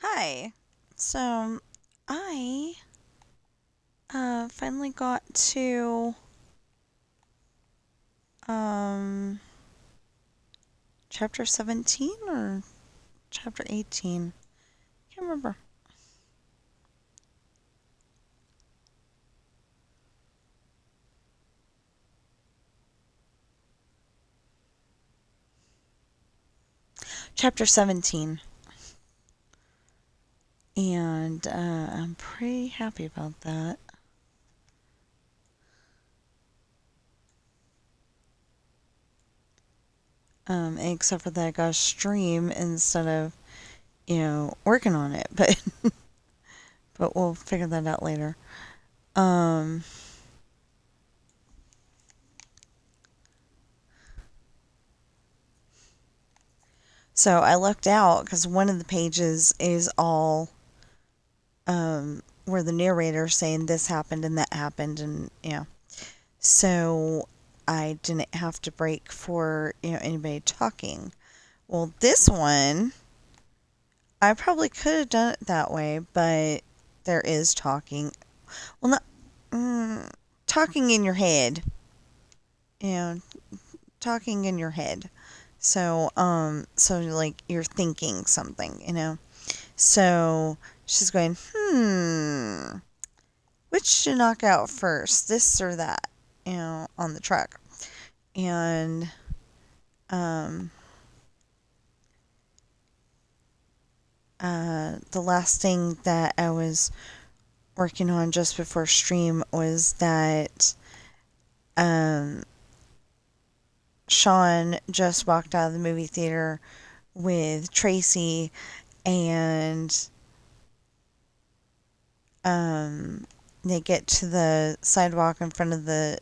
Hi. So I finally got to um chapter 17 or chapter 18. Can't remember. Chapter 17. And I'm pretty happy about that. Except for that I got to stream instead of, working on it. But we'll figure that out later. Um so I lucked out because one of the pages is all where the narrator's saying this happened and that happened, and so I didn't have to break for anybody talking. Well, this one I probably could have done it that way, but there is talking. Well, not talking in your head, you know, talking in your head. So like you're thinking something, So she's going, which to knock out first, this or that, on the truck. And um, the last thing that I was working on just before stream was that um, Sean just walked out of the movie theater with Tracy, and they get to the sidewalk in front of the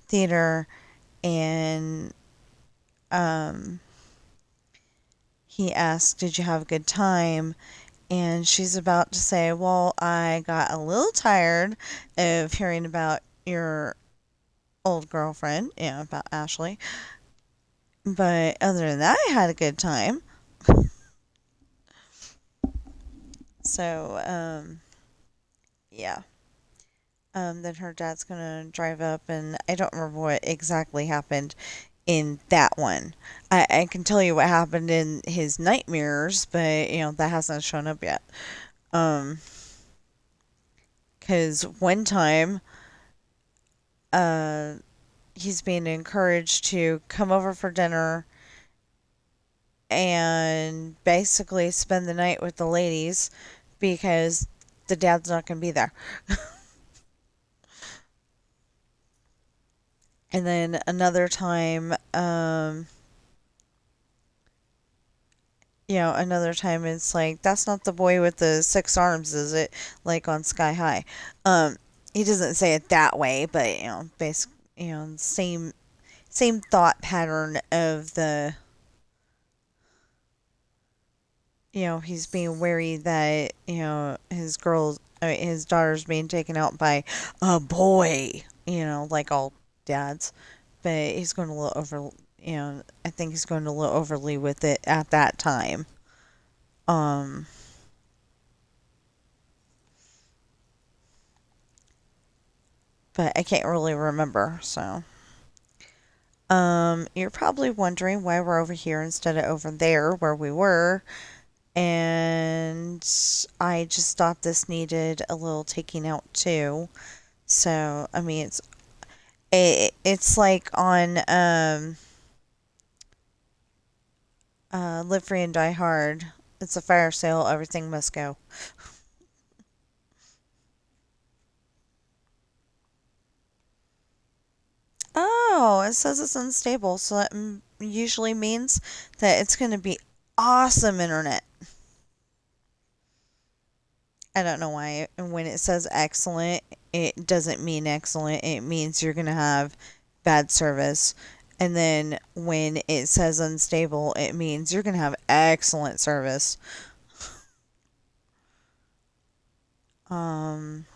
theater, and he asked, "Did you have a good time?" And she's about to say, "Well, I got a little tired of hearing about your old girlfriend, about Ashley. But other than that, I had a good time." So, yeah. Then her dad's gonna drive up, and I don't remember what exactly happened in that one. I can tell you what happened in his nightmares, but that hasn't shown up yet. Um, because one time, uh, he's being encouraged to come over for dinner and basically spend the night with the ladies because the dad's not gonna be there. And then another time it's like, that's not the boy with the six arms, is it? Like on Sky High. He doesn't say it that way, but basic, same thought pattern of the, he's being wary that his daughter's being taken out by a boy, like all dads. But he's going a little over, I think he's going a little overly with it at that time. Um, but I can't really remember. So, you're probably wondering why we're over here instead of over there where we were. And I just thought this needed a little taking out too. So, I mean, it's like on Live Free and Die Hard. It's a fire sale. Everything must go. Oh, it says it's unstable, so that usually means that it's going to be awesome internet. I don't know why. And when it says excellent, it doesn't mean excellent. It means you're going to have bad service. And then when it says unstable, it means you're going to have excellent service. Um,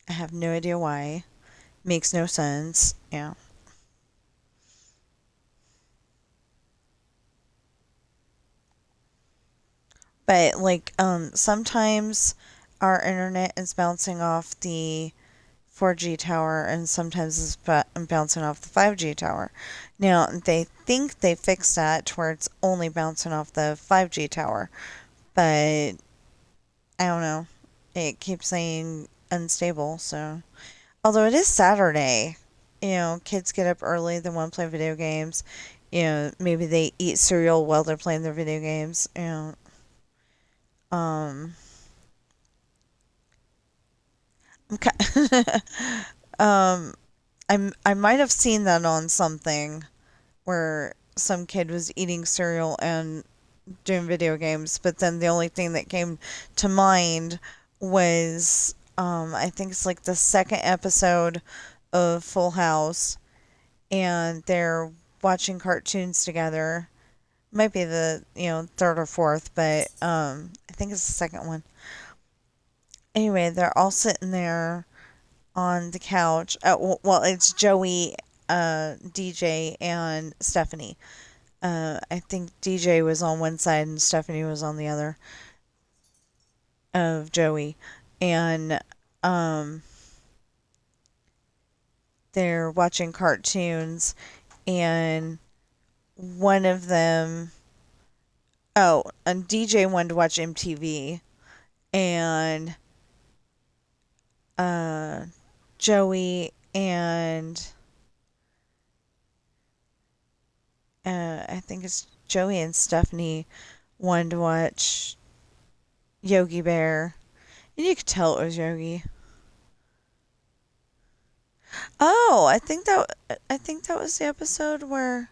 I have no idea why. Makes no sense. Yeah. But like sometimes our internet is bouncing off the 4G tower and sometimes it's bouncing off the 5G tower. Now, they think they fixed that to where it's only bouncing off the 5G tower, but I don't know. It keeps saying unstable, so. Although it is Saturday, kids get up early, they want to play video games. Maybe they eat cereal while they're playing their video games. Um, I'm um, I might have seen that on something where some kid was eating cereal and doing video games, but then the only thing that came to mind was I think it's like the second episode of Full House, and they're watching cartoons together. Might be the third or fourth, but I think it's the second one. Anyway, they're all sitting there on the couch. Well, it's Joey, DJ, and Stephanie. I think DJ was on one side and Stephanie was on the other of Joey, and um, they're watching cartoons, and one of them, oh, and DJ wanted to watch MTV, and uh, Joey and I think it's Joey and Stephanie wanted to watch Yogi Bear, and you could tell it was Yogi. Oh, I think that was the episode where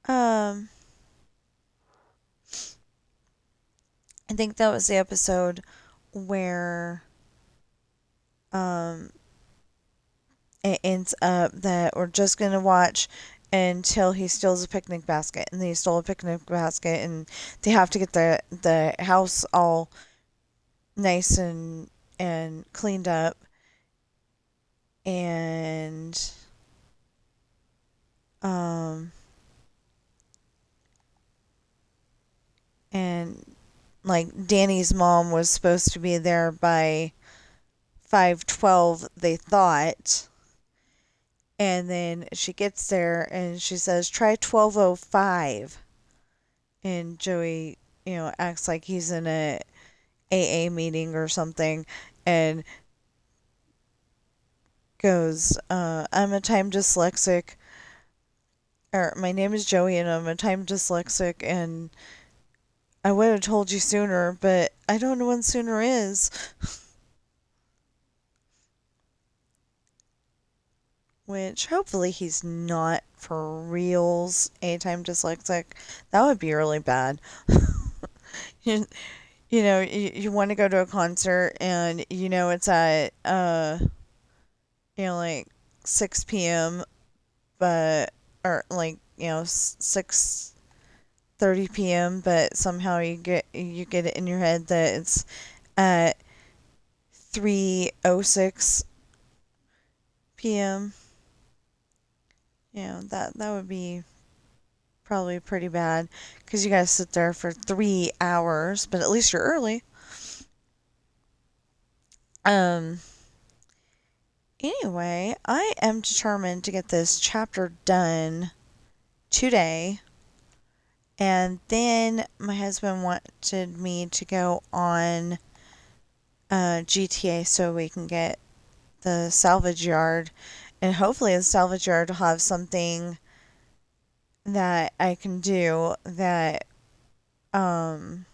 um I think that was the episode where um it ends up that we're just gonna watch until he steals a picnic basket, and then he stole a picnic basket, and they have to get the house all nice and cleaned up, and um and like Danny's mom was supposed to be there by 5:12, they thought. And then she gets there and she says, try 12:05. And Joey, acts like he's in a AA meeting or something and goes, I'm a time dyslexic. Or my name is Joey and I'm a time dyslexic and I would have told you sooner, but I don't know when sooner is. Which hopefully he's not for reals a time dyslexic. That would be really bad. you, you want to go to a concert and it's at like 6 p.m. but or like 6:30 p.m. but somehow you get it in your head that it's at 3:06 p.m. That would be probably pretty bad because you gotta sit there for 3 hours, but at least you're early. Um. Anyway, I am determined to get this chapter done today, and then my husband wanted me to go on GTA so we can get the salvage yard, and hopefully the salvage yard will have something that I can do that um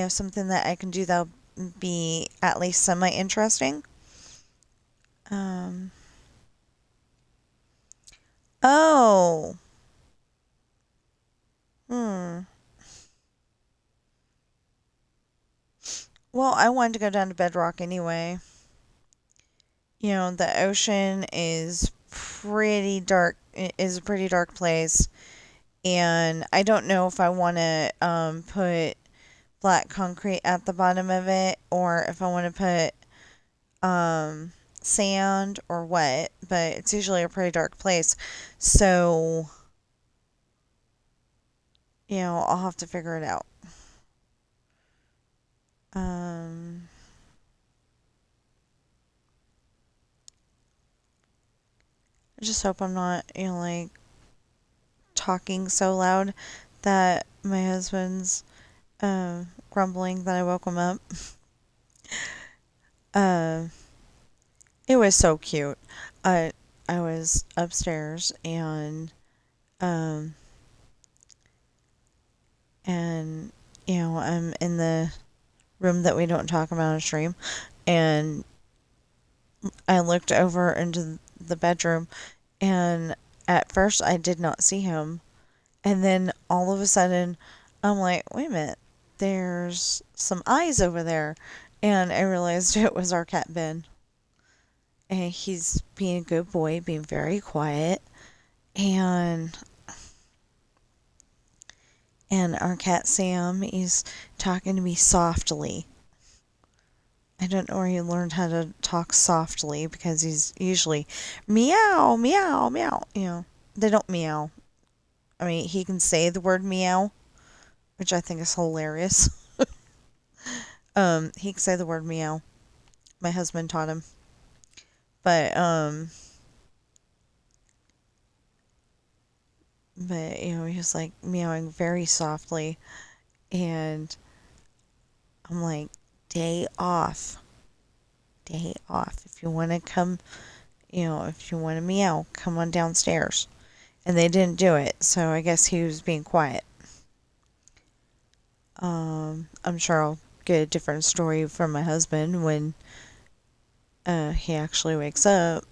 something that I can do that'll be at least semi interesting. Um oh. Hmm. Well, I wanted to go down to Bedrock anyway. The ocean is pretty dark. It is a pretty dark place, and I don't know if I want to put black concrete at the bottom of it or if I want to put sand or what. But it's usually a pretty dark place, so I'll have to figure it out. Um, I just hope I'm not, like, talking so loud that my husband's grumbling that I woke him up. Uh, it was so cute. I I was upstairs um and I'm in the room that we don't talk about on stream, and I looked over into the bedroom, and at first I did not see him, and then all of a sudden I'm like, wait a minute, there's some eyes over there, and I realized it was our cat Ben, and he's being a good boy, being very quiet, and our cat Sam is talking to me softly. I don't know where he learned how to talk softly because he's usually meow, meow, meow. They don't meow. I mean, he can say the word meow, which I think is hilarious. He can say the word meow. My husband taught him. But he was like meowing very softly, and I'm like, day off. Day off. If you want to come, if you want to meow, come on downstairs. And they didn't do it, so I guess he was being quiet. I'm sure I'll get a different story from my husband when he actually wakes up.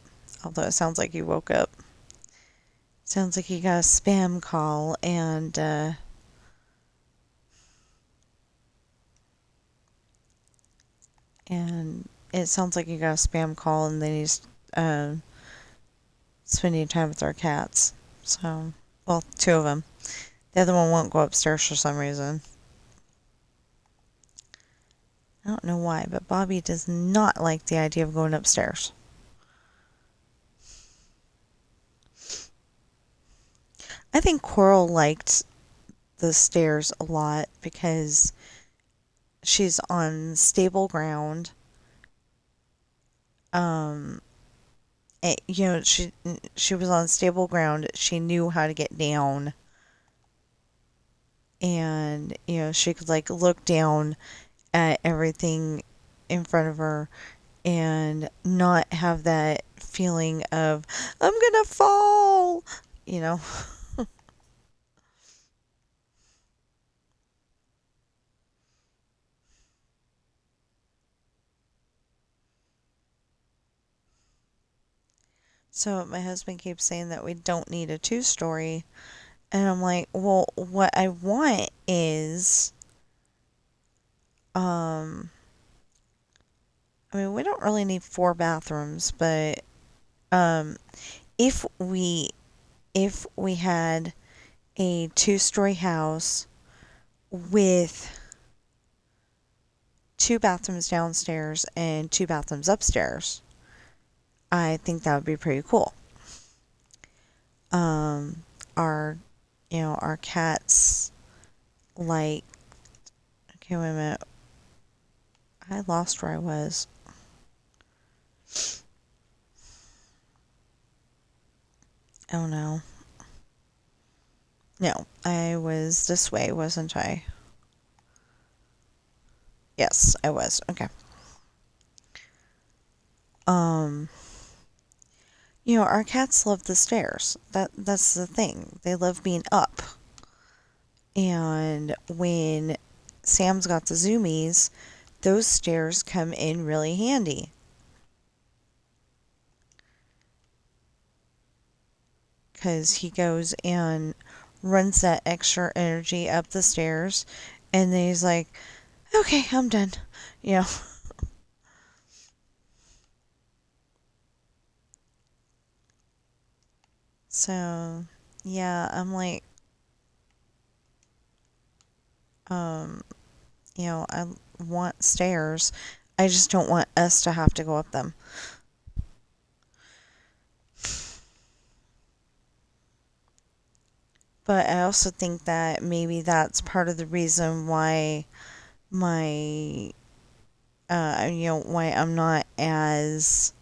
Although it sounds like he woke up. Sounds like he got a spam call, and it sounds like he got a spam call, and then he's spending time with our cats. So, well, two of them. The other one won't go upstairs for some reason. I don't know why, but Bobby does not like the idea of going upstairs. I think Coral liked the stairs a lot because she's on stable ground. Um, she was on stable ground. She knew how to get down, and she could like look down at everything in front of her and not have that feeling of I'm gonna fall. You know. So my husband keeps saying that we don't need a two-story. And I'm like, well, what I want is, um, I mean, we don't really need four bathrooms, but, um, if we, if we had a two-story house with two bathrooms downstairs and two bathrooms upstairs, I think that would be pretty cool. Um, our, our cats like, okay, wait a minute. I lost where I was. Oh no. No, I was this way, wasn't I? Yes, I was. Okay. Um, our cats love the stairs. That's the thing. They love being up. And when Sam's got the zoomies, those stairs come in really handy. Because he goes and runs that extra energy up the stairs, and then he's like, okay, I'm done. You know. So, yeah, I'm like, um, I want stairs. I just don't want us to have to go up them. But I also think that maybe that's part of the reason why why I'm not as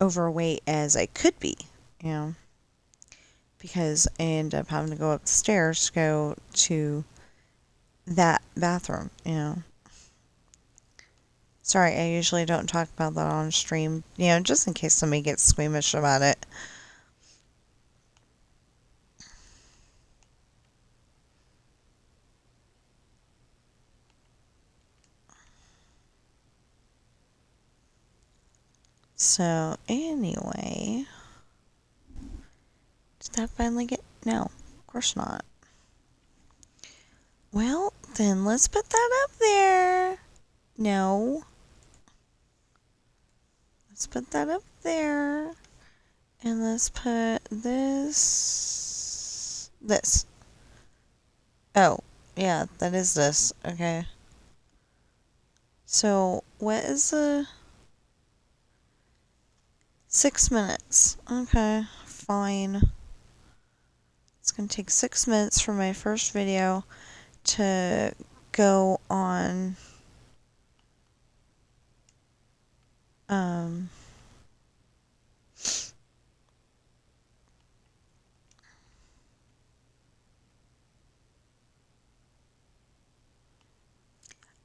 overweight as I could be, you know, because I end up having to go up the stairs to go to that bathroom, you know. Sorry, I usually don't talk about that on stream, you know, just in case somebody gets squeamish about it. So, anyway, did that finally get... No, of course not. Well, then let's put that up there. No. Let's put that up there. And let's put this... This. Oh, yeah, that is this. Okay. So, what is the... 6 minutes. Okay, fine. It's gonna take 6 minutes for my first video to go on... I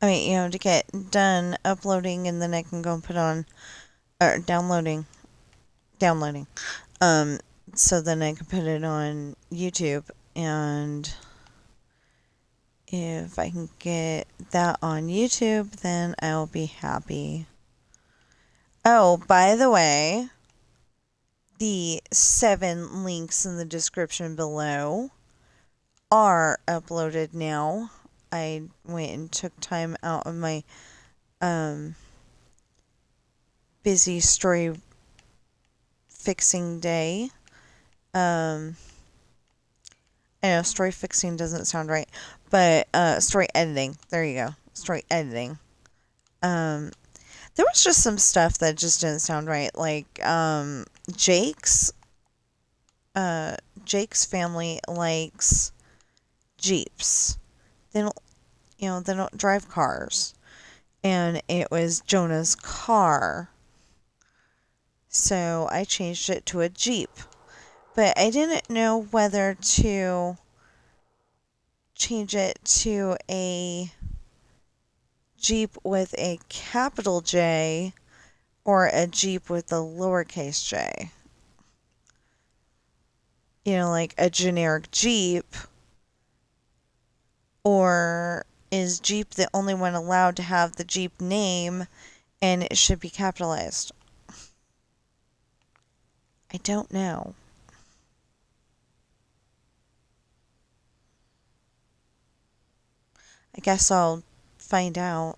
mean, you know, to get done uploading, and then I can go and put on... Or downloading. So then I can put it on YouTube, and if I can get that on YouTube, then I'll be happy. Oh, by the way, the 7 links in the description below are uploaded now. I went and took time out of my busy story fixing day. I know story fixing doesn't sound right, but story editing. There you go. Story editing. There was just some stuff that just didn't sound right, like Jake's family likes Jeeps. They don't drive cars. And it was Jonah's car. So I changed it to a Jeep. But I didn't know whether to change it to a Jeep with a capital J or a Jeep with a lowercase j. You know, like a generic Jeep. Or is Jeep the only one allowed to have the Jeep name and it should be capitalized? I don't know. I guess I'll find out.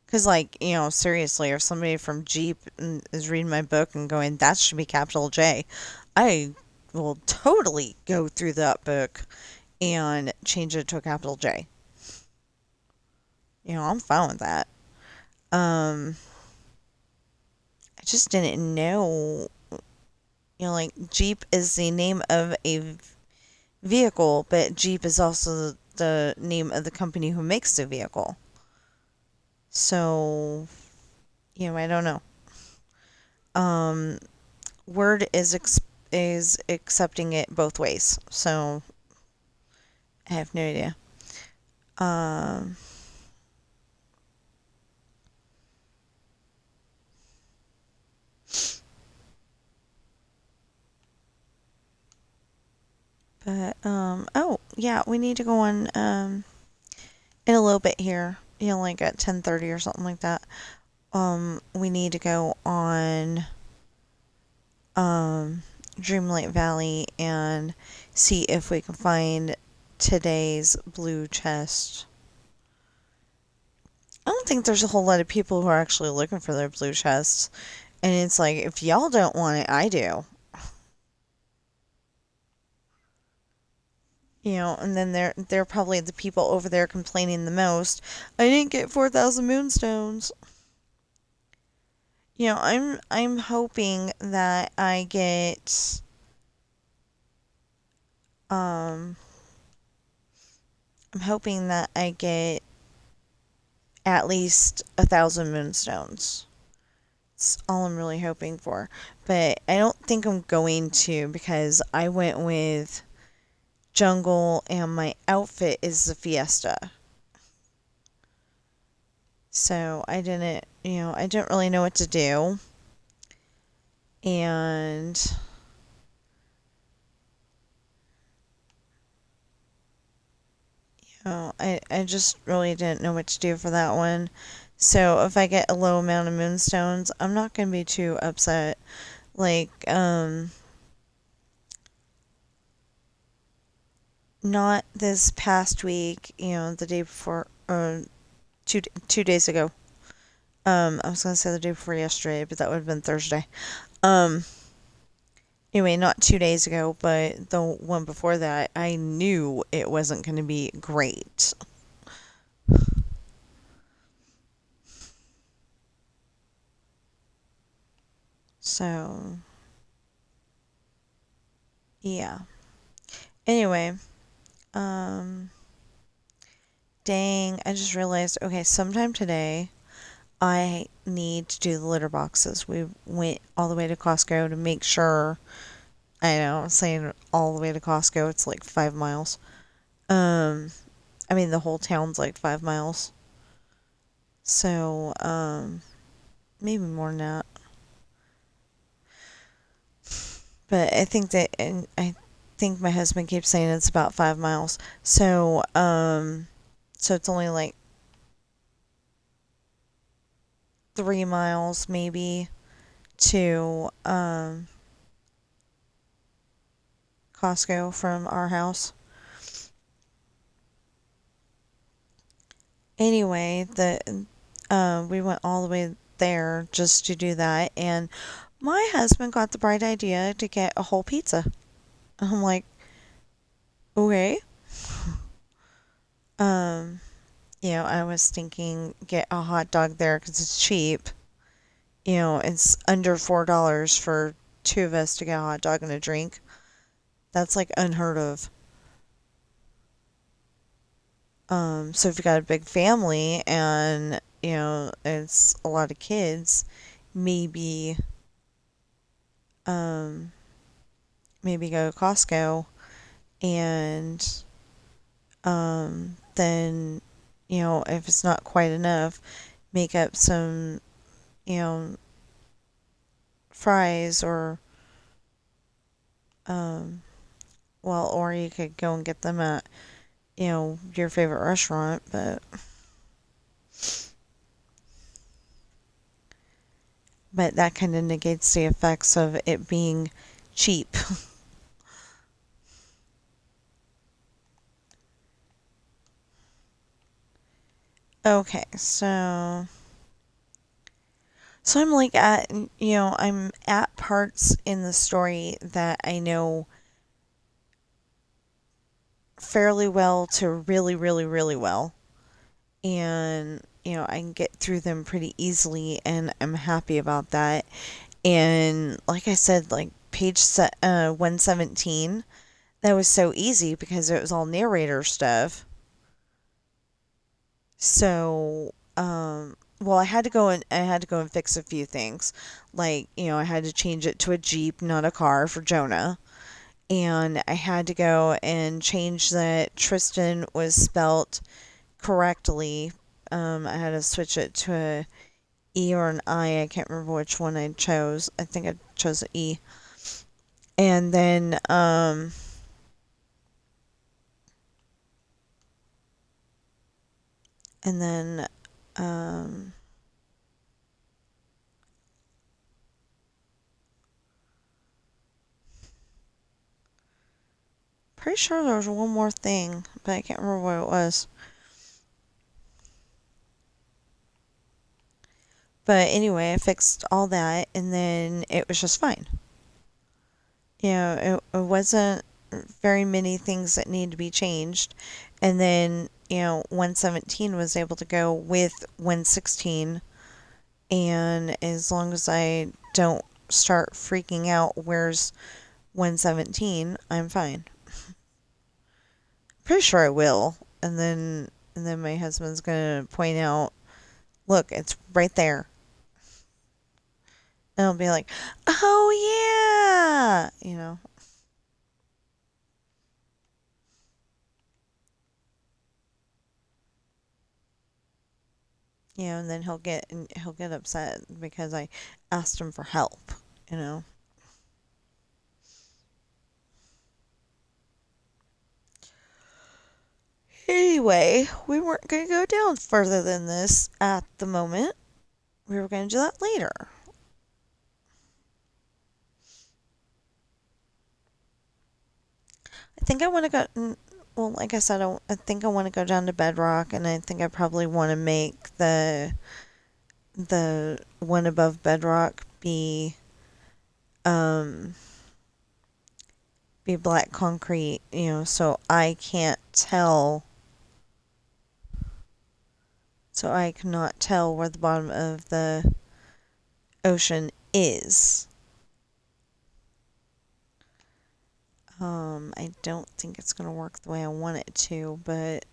Because, like, you know, seriously, if somebody from Jeep is reading my book and going, that should be capital J, I will totally go through that book and change it to a capital J. You know, I'm fine with that. I just didn't know, you know, like, Jeep is the name of a vehicle, but Jeep is also the name of the company who makes the vehicle. So, you know, I don't know. Word is accepting it both ways, so I have no idea. But oh yeah, we need to go on in a little bit here. You know, like at 10:30 or something like that. We need to go on Dreamlight Valley and see if we can find today's blue chest. I don't think there's a whole lot of people who are actually looking for their blue chests. And it's like, if y'all don't want it, I do. And then they're probably the people over there complaining the most. I didn't get 4,000 moonstones. I'm hoping that I get um I'm hoping that I get at least 1,000 moonstones. That's all I'm really hoping for. But I don't think I'm going to, because I went with jungle and my outfit is the fiesta. So I didn't really know what to do. And I just really didn't know what to do for that one. So if I get a low amount of moonstones, I'm not going to be too upset. Like, not this past week, the day before, or two days ago. I was going to say the day before yesterday, but that would have been Thursday. Um, anyway, not 2 days ago, but the one before that, I knew it wasn't going to be great. So, yeah. Anyway, um, dang, I just realized, okay, sometime today, I need to do the litter boxes. We went all the way to Costco to make sure. I know, I'm saying all the way to Costco, it's like 5 miles. Um, I mean, the whole town's like 5 miles. So, maybe more than that. But I think my husband keeps saying it's about 5 miles. So it's only like 3 miles maybe to, Costco from our house. Anyway, we went all the way there just to do that, and my husband got the bright idea to get a whole pizza. I'm like, okay. Um, I was thinking get a hot dog there because it's cheap. It's under $4 for two of us to get a hot dog and a drink. That's like unheard of. So if you got a big family and, it's a lot of kids, maybe, um, maybe go to Costco and, then, if it's not quite enough, make up some, you know, fries or, um, well, or you could go and get them at, your favorite restaurant, but that kind of negates the effects of it being cheap. Okay, so I'm like I'm at parts in the story that I know fairly well to really, really, really well. And, I can get through them pretty easily, and I'm happy about that. And like I said, like page 117, that was so easy because it was all narrator stuff. So, well, I had to go and fix a few things. Like, I had to change it to a Jeep, not a car for Jonah. And I had to go and change that Tristan was spelt correctly. I had to switch it to a E or an I. I can't remember which one I chose. I think I chose an E. And then, and then, um, pretty sure there was one more thing, but I can't remember what it was. But anyway, I fixed all that, and then it was just fine. It wasn't. very many things that need to be changed. And then, 117 was able to go with 116. And as long as I don't start freaking out, where's 117, I'm fine. Pretty sure I will. And then my husband's gonna point out, look, it's right there. And I'll be like, oh yeah. And then he'll get upset because I asked him for help, you know. Anyway, we weren't going to go down further than this at the moment. We were going to do that later. I think I want to go. Well, like I said, I think I want to go down to Bedrock, and I think I probably want to make the one above Bedrock um be black concrete, so I can't tell. So I cannot tell where the bottom of the ocean is. I don't think it's going to work the way I want it to, but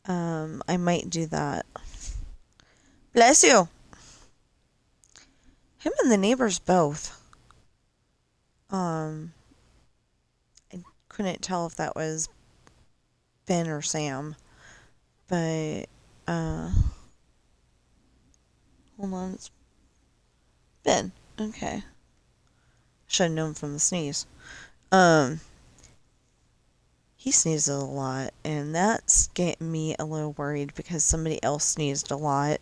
I might do that. Bless you. Him and the neighbors both. Um, I couldn't tell if that was Ben or Sam, but hold on, it's Ben. Okay, should have known from the sneeze. Um, he sneezes a lot, and that's getting me a little worried because somebody else sneezed a lot,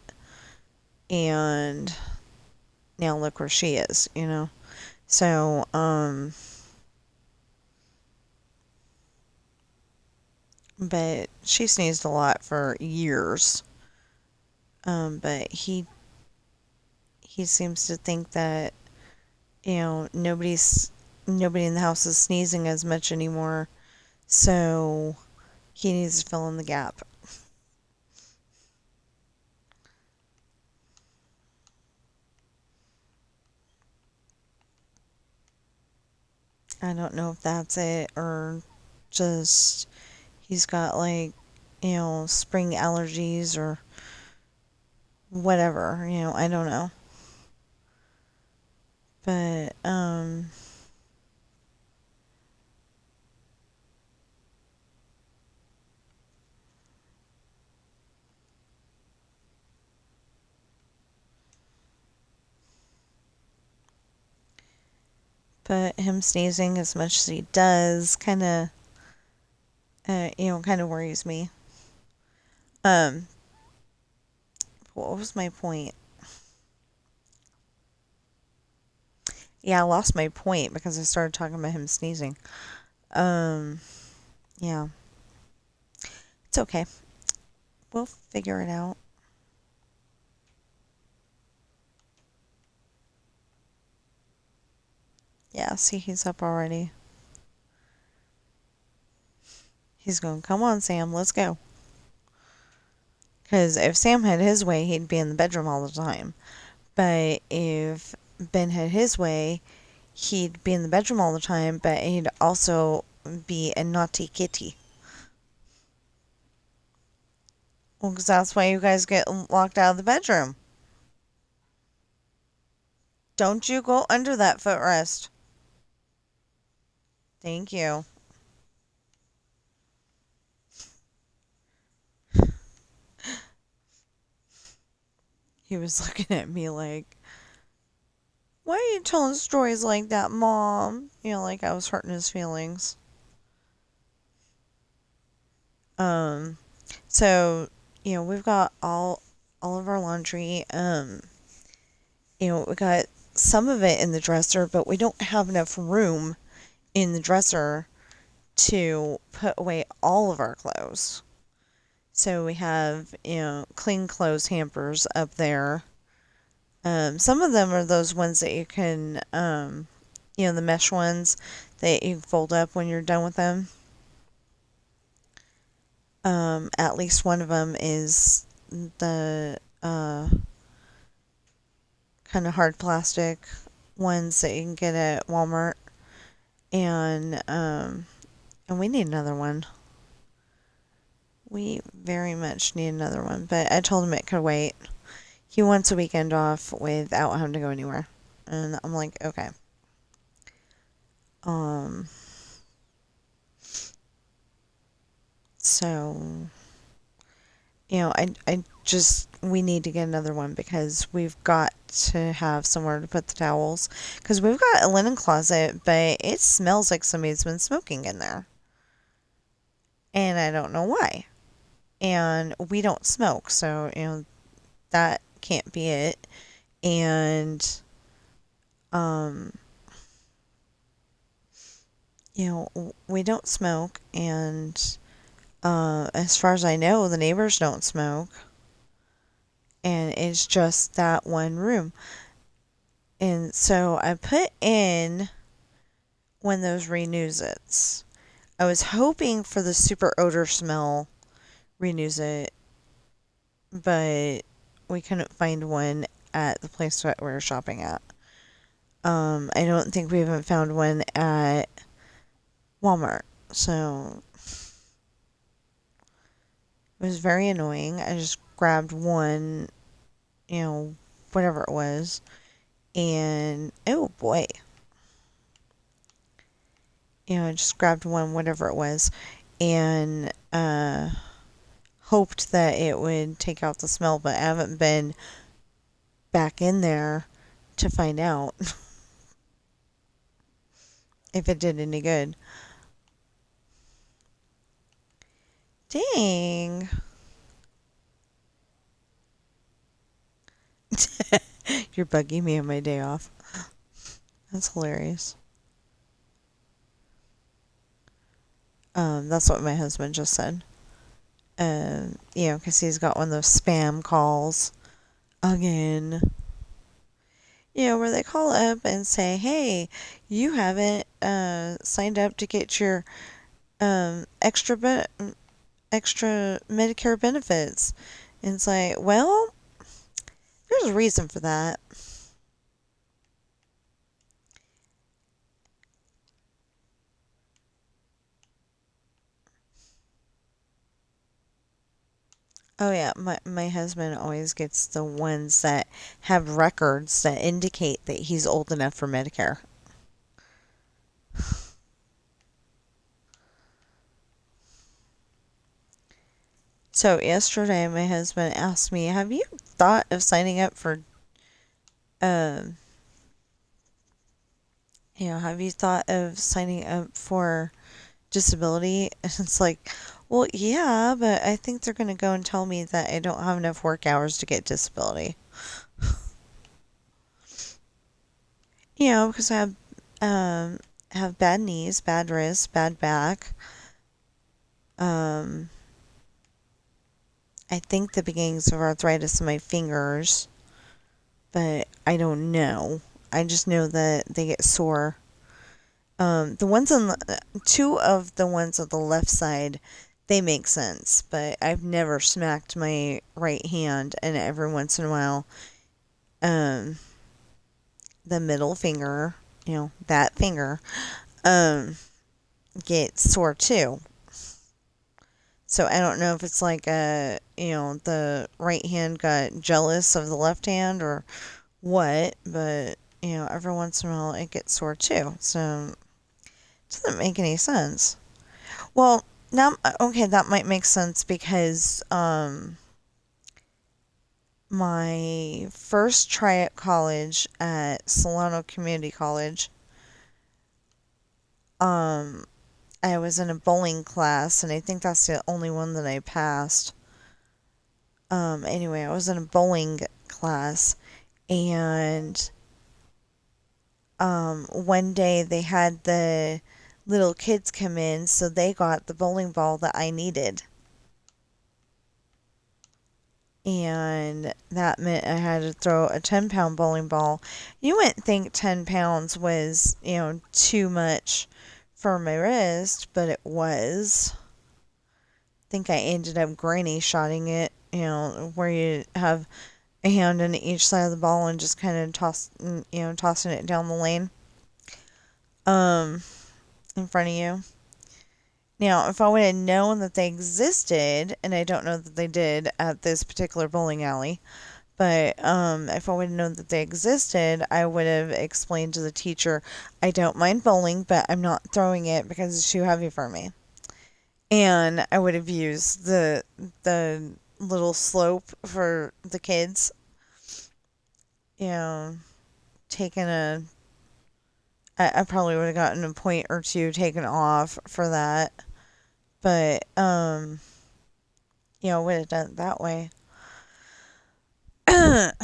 and now look where she is. So, but she sneezed a lot for years. But he seems to think that, nobody in the house is sneezing as much anymore, so he needs to fill in the gap. I don't know if that's it or just he's got like, spring allergies or whatever, I don't know. But him sneezing as much as he does kind of worries me. Um, what was my point? Yeah, I lost my point because I started talking about him sneezing. Um, yeah. It's okay. We'll figure it out. Yeah, see, he's up already. He's going, come on, Sam, let's go. Because if Sam had his way, he'd be in the bedroom all the time. But if Ben had his way, he'd be in the bedroom all the time, but he'd also be a naughty kitty. Well, because that's why you guys get locked out of the bedroom. Don't you go under that footrest. Thank you. He was looking at me like, why are you telling stories like that, Mom? Like I was hurting his feelings. Um, so, we've got all of our laundry. We got some of it in the dresser, but we don't have enough room in the dresser to put away all of our clothes. So we have, clean clothes hampers up there. Some of them are those ones that you can the mesh ones that you fold up when you're done with them. At least one of them is the kind of hard plastic ones that you can get at Walmart, and we need another one. We very much need another one, but I told him it could wait. He wants a weekend off without having to go anywhere, and I'm like, okay. So, we need to get another one because we've got to have somewhere to put the towels. Because we've got a linen closet, but it smells like somebody's been smoking in there. And I don't know why. And we don't smoke, so, that can't be it. And, we don't smoke, and as far as I know, the neighbors don't smoke. And it's just that one room. And so I put in one of those renews it's. I was hoping for the super odor smell renews it, but we couldn't find one at the place that we were shopping at. I don't think we even found one at Walmart. So it was very annoying. I just grabbed one, whatever it was. And oh boy. I just grabbed one, whatever it was, and hoped that it would take out the smell, but I haven't been back in there to find out if it did any good. Dang. You're bugging me on my day off. That's hilarious. That's what my husband just said. Because he's got one of those spam calls again. Where they call up and say, hey, you haven't signed up to get your extra Medicare benefits. And it's like, well, there's a reason for that. Oh yeah, my husband always gets the ones that have records that indicate that he's old enough for Medicare. So yesterday my husband asked me, have you thought of signing up for have you thought of signing up for disability? And it's like, well, yeah, but I think they're going to go and tell me that I don't have enough work hours to get disability. Because I have bad knees, bad wrists, bad back. I think the beginnings of arthritis in my fingers, but I don't know. I just know that they get sore. The ones on two of the ones on the left side, they make sense, but I've never smacked my right hand, and every once in a while, the middle finger, that finger, gets sore too. So I don't know if it's like the right hand got jealous of the left hand or what, but every once in a while it gets sore too. So it doesn't make any sense. Well, now okay, that might make sense because my first try at college at Solano Community College, I was in a bowling class, and I think that's the only one that I passed. Anyway, I was in a bowling class, and one day they had the little kids come in, so they got the bowling ball that I needed. and that meant I had to throw a 10-pound bowling ball. You wouldn't think 10 pounds was, too much for my wrist, but it was. I think I ended up granny shotting it, where you have a hand on each side of the ball and just kind of tossing it down the lane, in front of you. Now, if I would have known that they existed, and I don't know that they did at this particular bowling alley, but if I would have known that they existed, I would have explained to the teacher, I don't mind bowling, but I'm not throwing it because it's too heavy for me. And I would have used the little slope for the kids, taken I probably would have gotten a point or two taken off for that. But, would have done it that way. But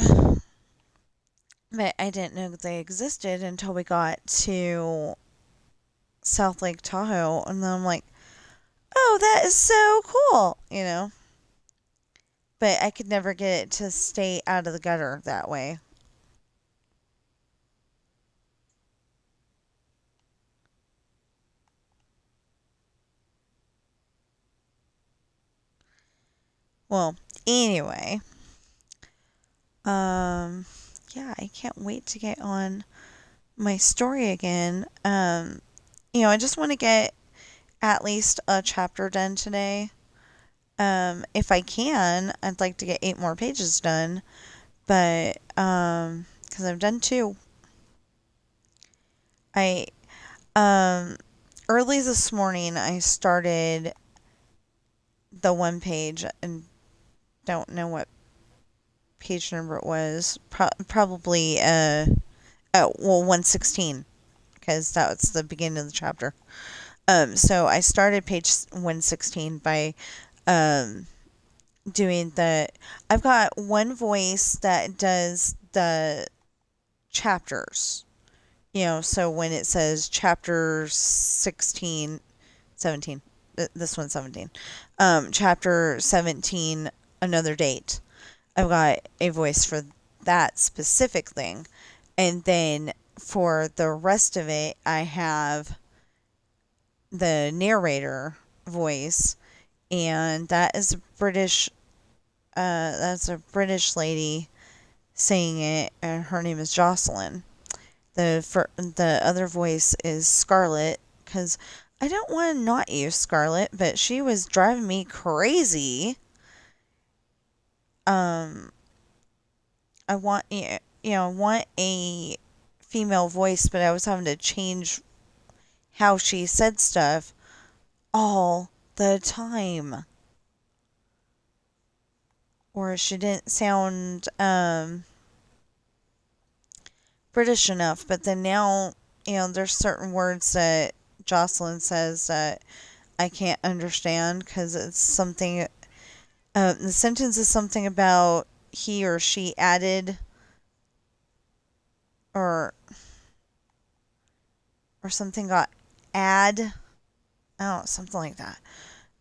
I didn't know that they existed until we got to South Lake Tahoe. And then I'm like, oh, that is so cool, But I could never get it to stay out of the gutter that way. Well, anyway, yeah, I can't wait to get on my story again. I just want to get at least a chapter done today. If I can, I'd like to get 8 more pages done, but because I've done 2. I early this morning I started the one page and don't know what page number it was. Probably 116, because that was the beginning of the chapter. So I started page 116 by doing I've got one voice that does the chapters. So when it says chapter 16, 17, this one's 17, chapter 17, another date, I've got a voice for that specific thing. And then for the rest of it, I have the narrator voice, and that's a British lady saying it, and her name is Jocelyn. The other voice is Scarlett, because I don't want to not use Scarlett, but she was driving me crazy. I want want a female voice, but I was having to change how she said stuff all the time, or she didn't sound British enough. But then now, there's certain words that Jocelyn says that I can't understand because it's something. The sentence is something about he or she added, or something got add. Oh, something like that.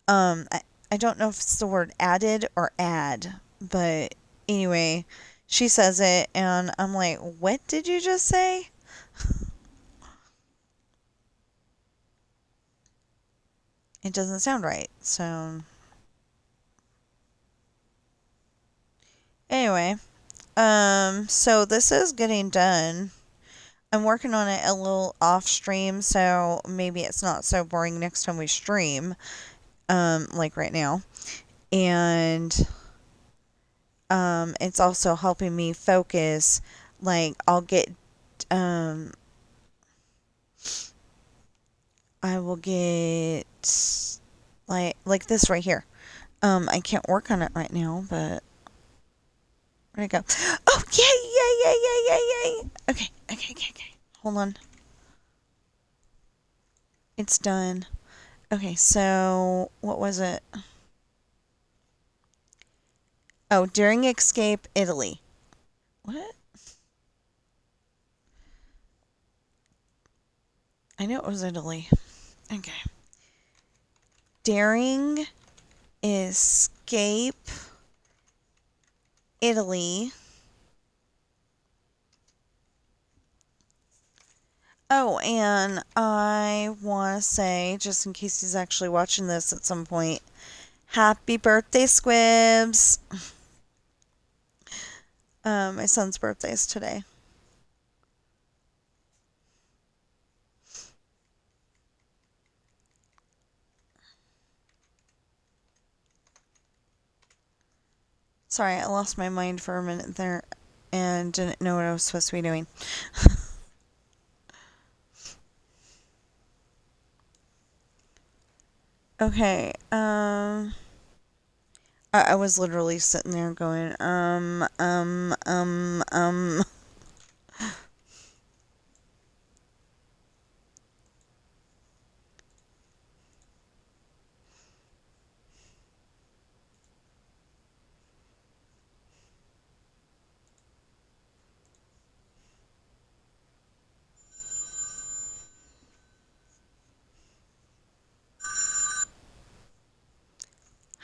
I don't know if it's the word added or add, but anyway, she says it, and I'm like, what did you just say? It doesn't sound right. So anyway, so this is getting done. I'm working on it a little off stream, so maybe it's not so boring next time we stream, like right now. And it's also helping me focus. Like I'll get I will get like this right here. I can't work on it right now, but where'd it go? Oh, yay! Okay. Hold on. It's done. Okay, so what was it? Oh, during escape, Italy. What? I know it was Italy. Okay. Daring escape Italy. Oh, and I want to say, just in case he's actually watching this at some point, happy birthday, Squibs! My son's birthday is today. Sorry, I lost my mind for a minute there and didn't know what I was supposed to be doing. Okay, I was literally sitting there going,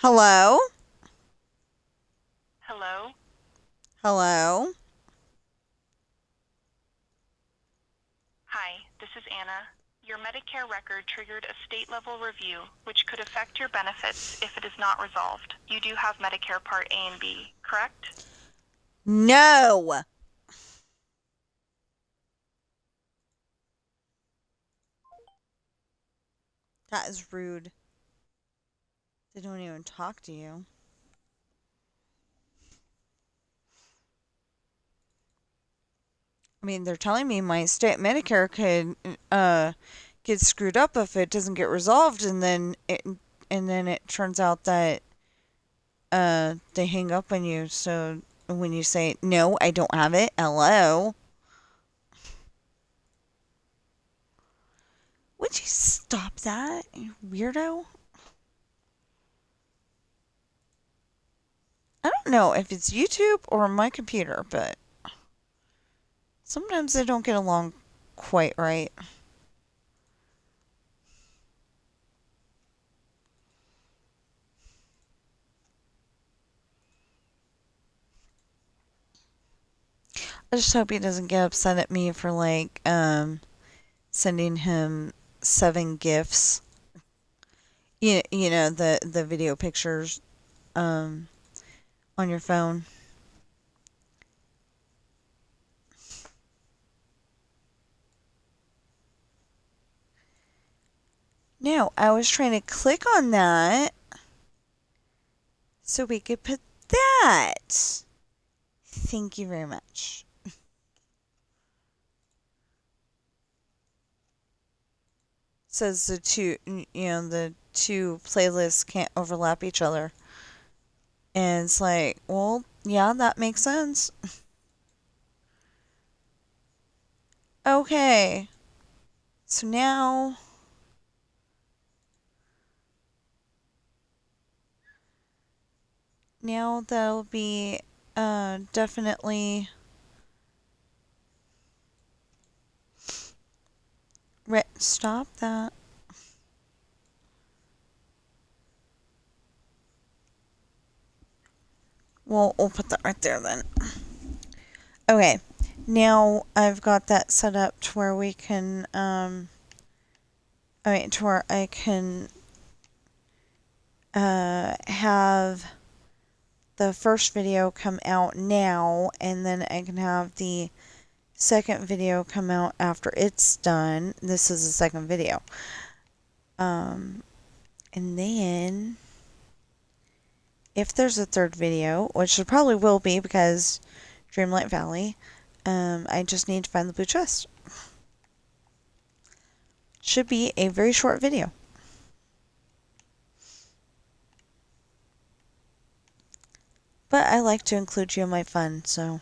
Hello? Hello? Hello? Hi, this is Anna. Your Medicare record triggered a state-level review, which could affect your benefits if it is not resolved. You do have Medicare Part A and B, correct? No! That is rude. They don't even talk to you. I mean, they're telling me my state Medicare could get screwed up if it doesn't get resolved, and then it turns out that they hang up on you. So when you say no, I don't have it. Hello. Would you stop that, you weirdo? I don't know if it's YouTube or my computer, but sometimes they don't get along quite right. I just hope he doesn't get upset at me for sending him 7 gifts. You know the video pictures on your phone. No, I was trying to click on that so we could put that. Thank you very much. Says the two playlists can't overlap each other. And it's like, well, yeah, that makes sense. Okay. So now that'll be definitely stop that. Well, we'll put that right there then. Okay. Now I've got that set up to where we can to where I can have the first video come out now, and then I can have the second video come out after it's done. This is the second video. And then if there's a third video, which there probably will be because Dreamlight Valley, I just need to find the blue chest. Should be a very short video. But I like to include you in my fun, so.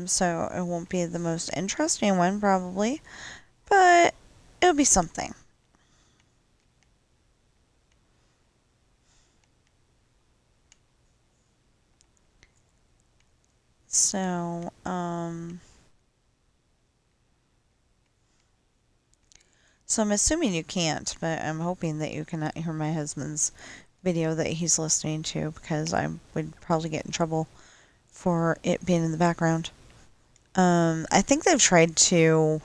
So it won't be the most interesting one, probably, but it'll be something. So, So I'm assuming you can't, but I'm hoping that you cannot hear my husband's video that he's listening to because I would probably get in trouble for it being in the background. I think they've tried to.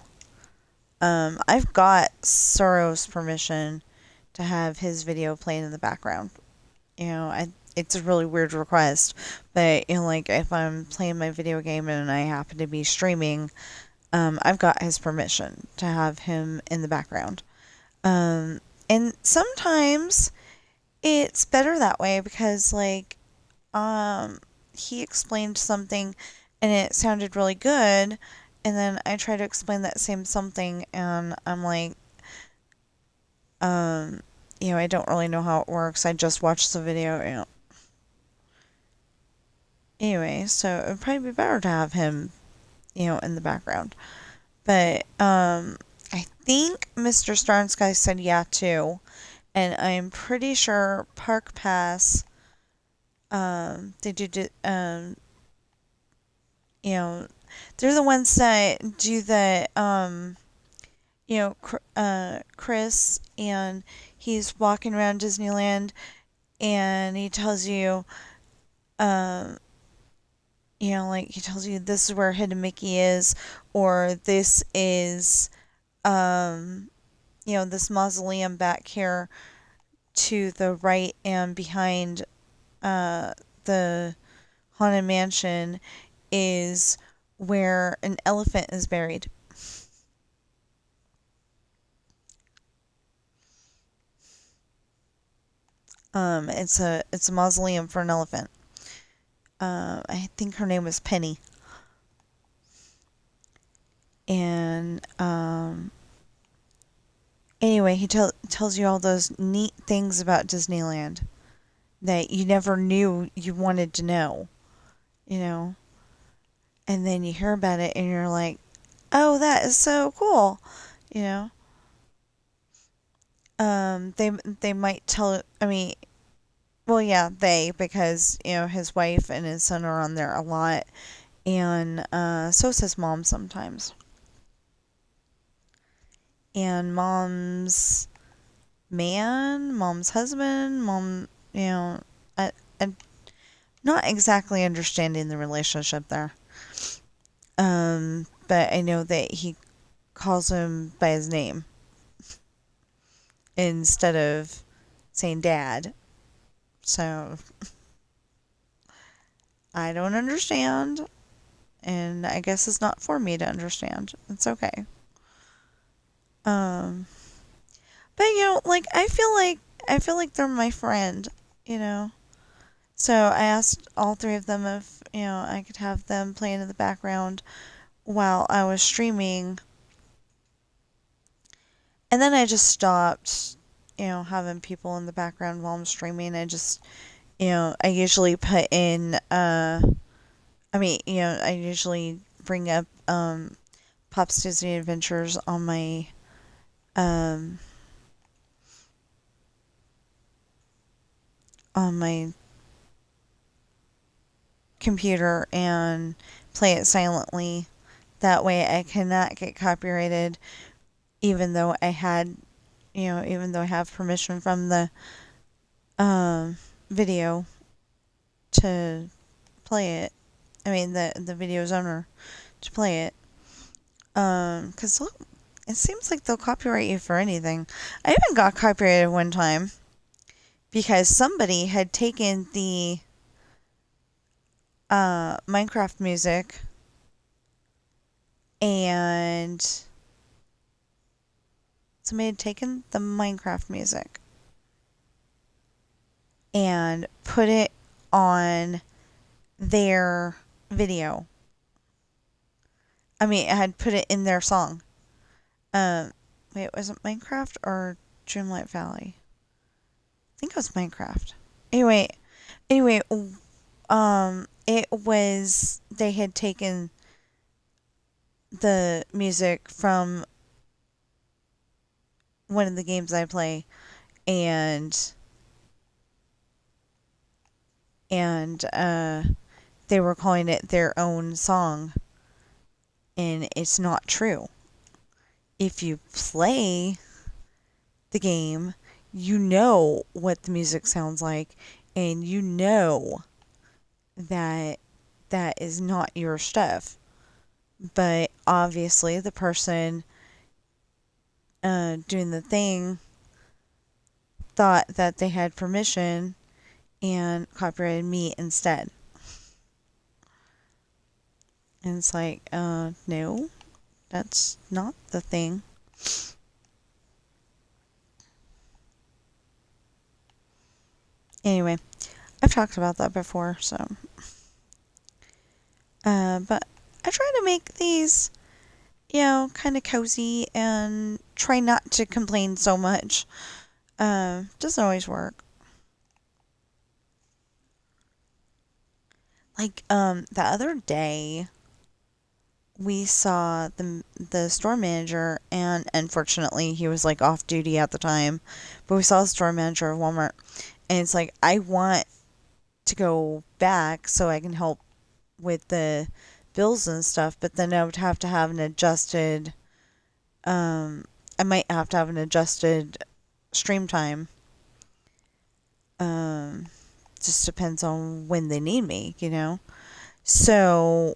I've got Sorrow's permission to have his video playing in the background. It's a really weird request, but like if I'm playing my video game and I happen to be streaming, I've got his permission to have him in the background. And sometimes it's better that way because he explained something and it sounded really good, and then I try to explain that same something and I'm like, um, I don't really know how it works. I just watched the video. Anyway, so it would probably be better to have him, in the background. But I think Mr. Starnsky said yeah too, and I'm pretty sure Park Pass, they do, they're the ones that do the, Chris, and he's walking around Disneyland, and he tells you, um, like he tells you this is where Hidden Mickey is, or this is, um, this mausoleum back here to the right and behind, the Haunted Mansion is where an elephant is buried. It's a mausoleum for an elephant. I think her name was Penny. And anyway, he tells you all those neat things about Disneyland that you never knew you wanted to know, you know. And then you hear about it and you're like, "Oh, that is so cool," you know. They might tell. I mean, well, yeah, because his wife and his son are on there a lot, and so is his mom sometimes. And mom's husband, I, I'm not exactly understanding the relationship there. But I know that he calls him by his name instead of saying dad. So I don't understand, and I guess it's not for me to understand. It's okay. Um, but like I feel like they're my friend, you know. So I asked all three of them if I could have them playing in the background while I was streaming, and then I just stopped, having people in the background while I'm streaming. I usually put in, I usually bring up Pop's Disney Adventures um, on my computer and play it silently. That way I cannot get copyrighted, even though even though I have permission from the video to play it. I mean, the video's owner to play it. 'Cause look, it seems like they'll copyright you for anything. I even got copyrighted one time because somebody had taken the Minecraft music and somebody had taken the Minecraft music and put it on their video. I mean, I had put it in their song. Um, Wait, was it Minecraft or Dreamlight Valley? I think it was Minecraft. Anyway, it was they had taken the music from one of the games I play, and they were calling it their own song, and it's not true. If you play the game, you know what the music sounds like, and you know that that is not your stuff. But obviously, the person doing the thing thought that they had permission and copyrighted me instead. And it's like, no, that's not the thing. Anyway, I've talked about that before, so. But I try to make these, kind of cozy and try not to complain so much. Doesn't always work. Like, the other day, we saw the store manager, and unfortunately, he was like off duty at the time. But we saw the store manager of Walmart, and it's like I want to go back so I can help with the bills and stuff. But then I would have to have an adjusted. I might have to have an adjusted stream time. Um, just depends on when they need me. So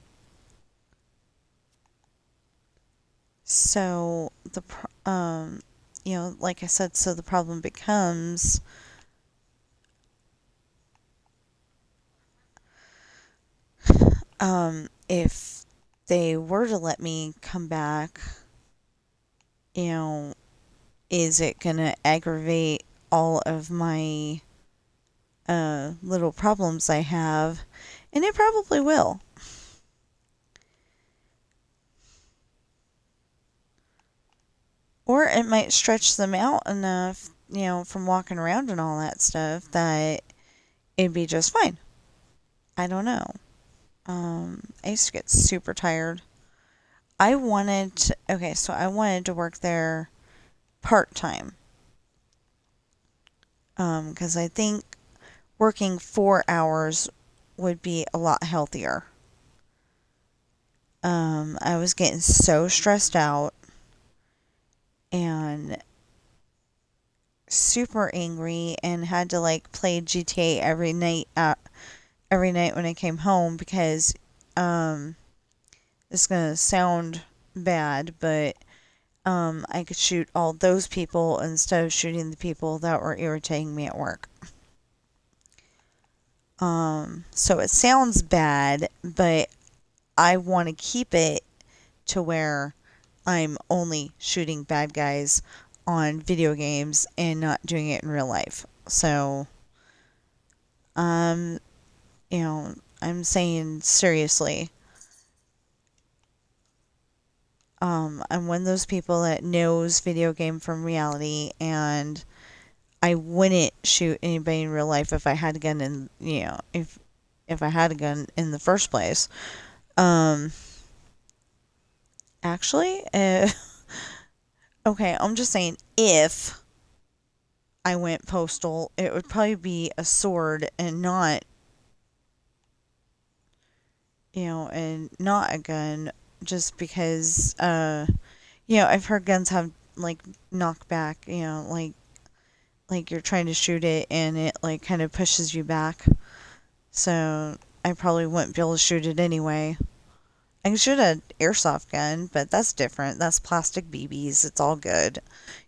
So like I said, so the problem becomes, if they were to let me come back, you know, is it gonna aggravate all of my little problems I have? And it probably will. Or it might stretch them out enough, from walking around and all that stuff that it'd be just fine. I don't know. I used to get super tired. I wanted to work there part time. Because I think working 4 hours would be a lot healthier. I was getting so stressed out and super angry and had to like play GTA every night when I came home because it's gonna sound bad, but I could shoot all those people instead of shooting the people that were irritating me at work. So it sounds bad, but I want to keep it to where I'm only shooting bad guys on video games and not doing it in real life. So, um, I'm saying seriously, I'm one of those people that knows video game from reality, and I wouldn't shoot anybody in real life if I had a gun if I had a gun in the first place. Um, actually, okay, I'm just saying if I went postal, it would probably be a sword and not a gun, just because I've heard guns have like knockback, like you're trying to shoot it and it like kind of pushes you back. So I probably wouldn't be able to shoot it anyway. I can shoot an airsoft gun, but that's different. That's plastic BBs. It's all good.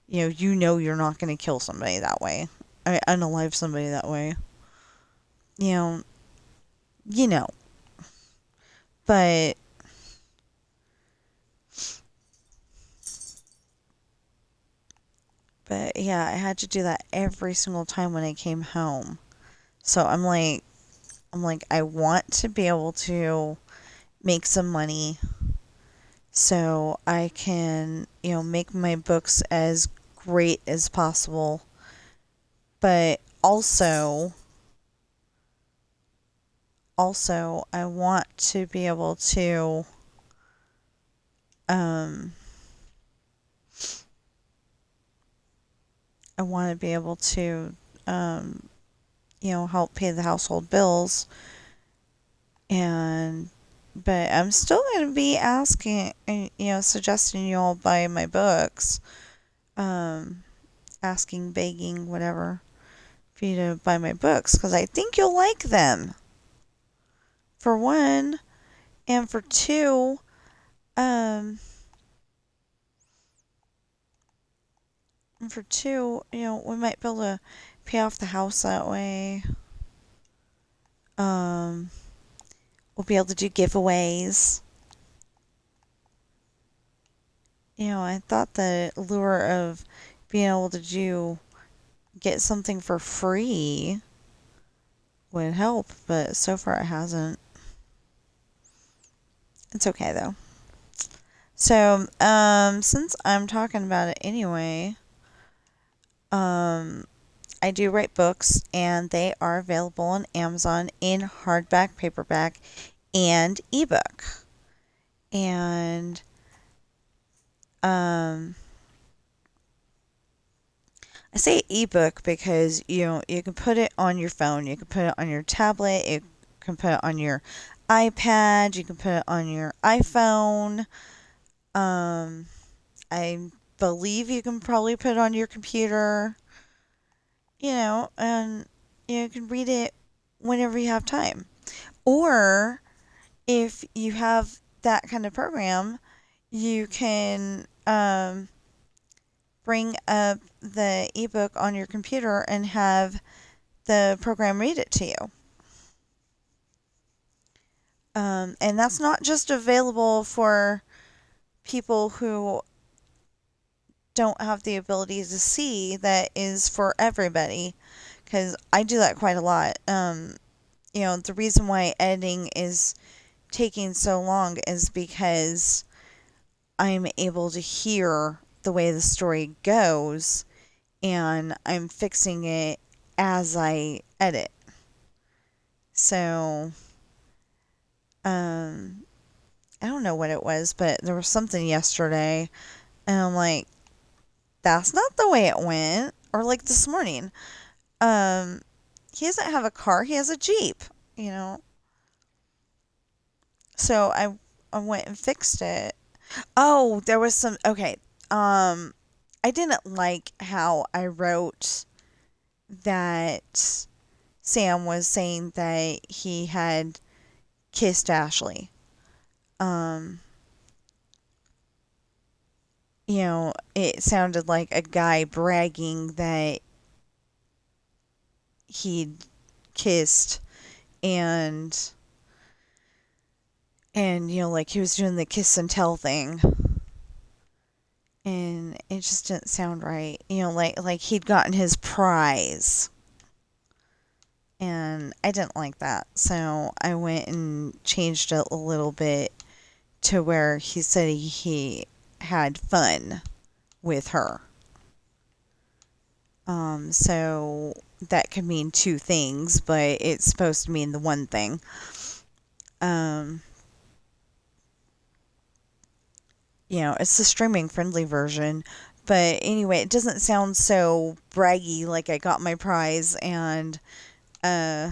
You're not going to kill somebody that way. Unalive somebody that way. You know, you know. But yeah, I had to do that every single time when I came home. So I'm like I want to be able to make some money so I can, make my books as great as possible. But also I want to be able to um I want to be able to um help pay the household bills, and but I'm still going to be asking, suggesting you all buy my books. Um asking, begging, whatever, for you to buy my books because I think you'll like them. For one, and for two, um, we might be able to pay off the house that way. Um, we'll be able to do giveaways. I thought the lure of being able to get something for free would help, but so far it hasn't. It's okay though. So, since I'm talking about it anyway, um, I do write books and they are available on Amazon in hardback, paperback, and ebook. And, um, I say ebook because you can put it on your phone, you can put it on your tablet, you can put it on your iPad, you can put it on your iPhone. Um, I believe you can probably put it on your computer, and you can read it whenever you have time. Or if you have that kind of program, you can bring up the ebook on your computer and have the program read it to you. And that's not just available for people who don't have the ability to see, that is for everybody. Because I do that quite a lot. The reason why editing is taking so long is because I'm able to hear the way the story goes and I'm fixing it as I edit. So, um, I don't know what it was, but there was something yesterday, and I'm like, that's not the way it went. Or like this morning, um, he doesn't have a car; he has a Jeep. You know, so I went and fixed it. Oh, there was some. Okay, I didn't like how I wrote that Sam was saying that he had kissed Ashley. Um, it sounded like a guy bragging that he'd kissed and like he was doing the kiss and tell thing. And it just didn't sound right. Like he'd gotten his prize. And I didn't like that. So I went and changed it a little bit to where he said he had fun with her. So that could mean two things, but it's supposed to mean the one thing. Um, it's the streaming friendly version. But anyway, it doesn't sound so braggy like I got my prize and, uh,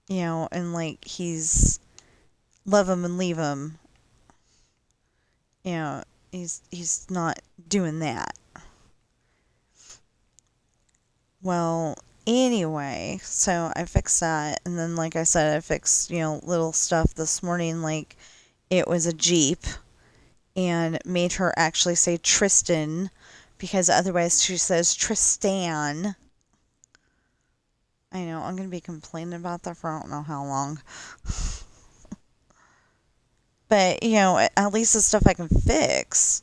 and like he's love him and leave him. You know, he's not doing that. Well, anyway, so I fixed that, and then like I said, I fixed little stuff this morning, like it was a Jeep, and made her actually say Tristan because otherwise she says Tristan. I know I'm gonna be complaining about that for I don't know how long. But at least the stuff I can fix.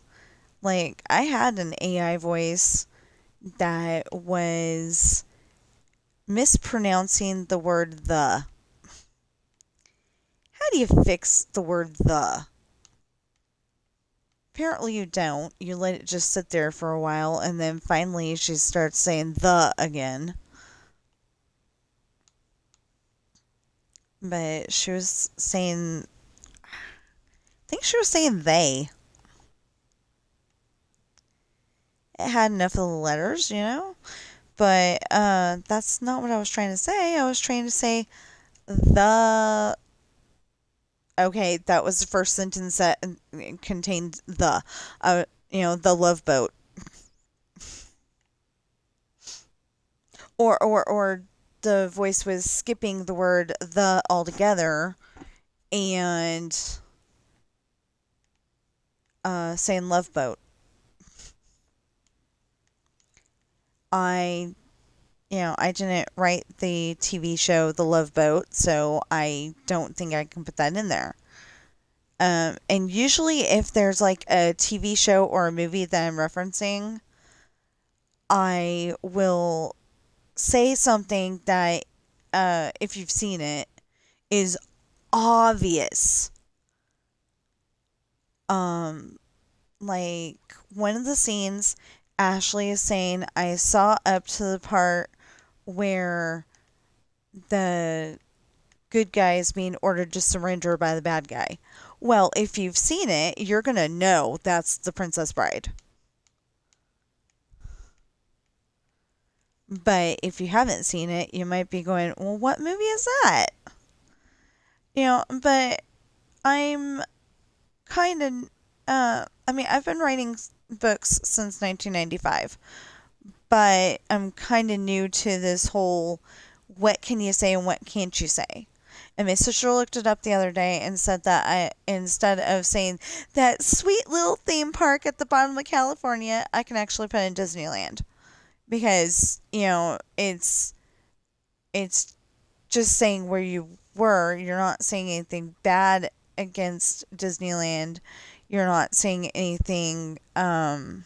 Like I had an AI voice that was mispronouncing the word the. How do you fix the word the? Apparently you don't. You let it just sit there for a while and then finally she starts saying the again. But she was saying, I think she was saying they. It had enough of the letters. But that's not what I was trying to say. I was trying to say the. Okay, that was the first sentence that contained the. The Love Boat. or the voice was skipping the word the altogether and saying Love Boat. I I didn't write the TV show The Love Boat, so I don't think I can put that in there. And usually, if there's like a TV show or a movie that I'm referencing, I will say something that, if you've seen it, is obvious. Um, like one of the scenes, Ashley is saying, I saw up to the part where the good guy is being ordered to surrender by the bad guy. Well, if you've seen it, you're going to know that's the Princess Bride. But if you haven't seen it, you might be going, well, what movie is that? But I'm kind of, I mean, I've been writing books since 1995, but I'm kind of new to this whole what can you say and what can't you say. And my sister looked it up the other day and said that instead of saying that sweet little theme park at the bottom of California, I can actually put in Disneyland because it's just saying where you were. You're not saying anything bad against Disneyland. You're not saying anything um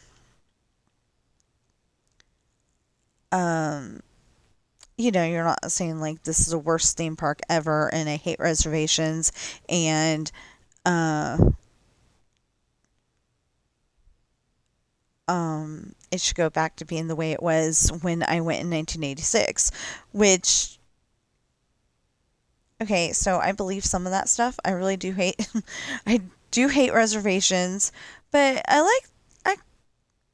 you're not saying like this is the worst theme park ever and I hate reservations and uh it should go back to being the way it was when I went in 1986, which okay, so I believe some of that stuff. I really do hate I do hate reservations, but I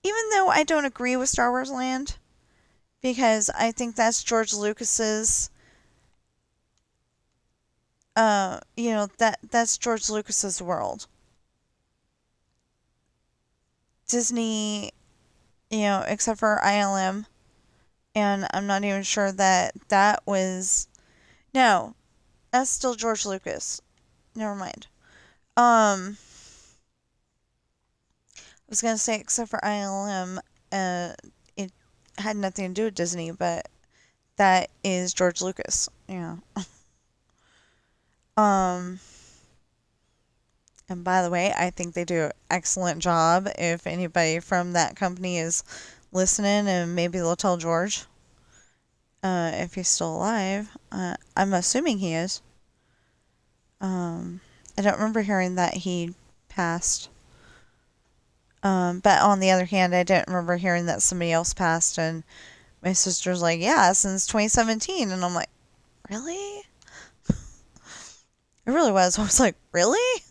even though I don't agree with Star Wars Land because I think that's George Lucas's that's George Lucas's world. Disney, except for ILM, and I'm not even sure that that was no, that's still George Lucas. Never mind. I was gonna say except for ILM, it had nothing to do with Disney, but that is George Lucas. Yeah. Um, and by the way, I think they do an excellent job. If anybody from that company is listening, and maybe they'll tell George, if he's still alive. I'm assuming he is. I don't remember hearing that he passed. But on the other hand, I don't remember hearing that somebody else passed, and my sister's like, yeah, since 2017. And I'm like, really? It really was. I was like, really?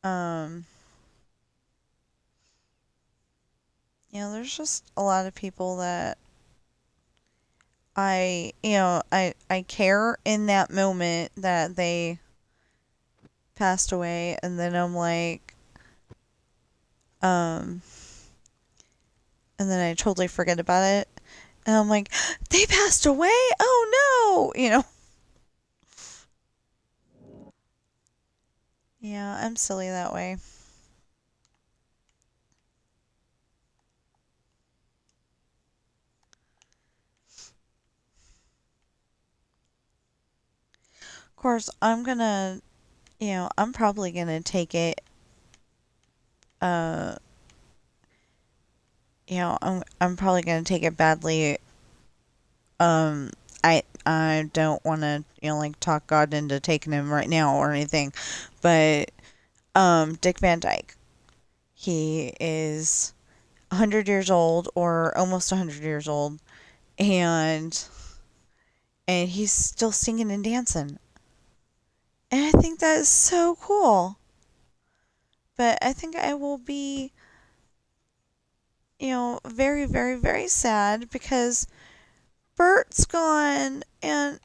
Um, there's just a lot of people that I care in that moment that they passed away, and then I'm like, um, and then I totally forget about it, and I'm like, they passed away? Oh no! Yeah, I'm silly that way. Of course, I'm probably gonna take it, uh, I'm probably gonna take it badly. Um, I don't want to, like talk God into taking him right now or anything, but Dick Van Dyke, he is 100 years old or almost 100 years old, and he's still singing and dancing, and I think that is so cool. But I think I will be, very, very, very sad because Bert's gone and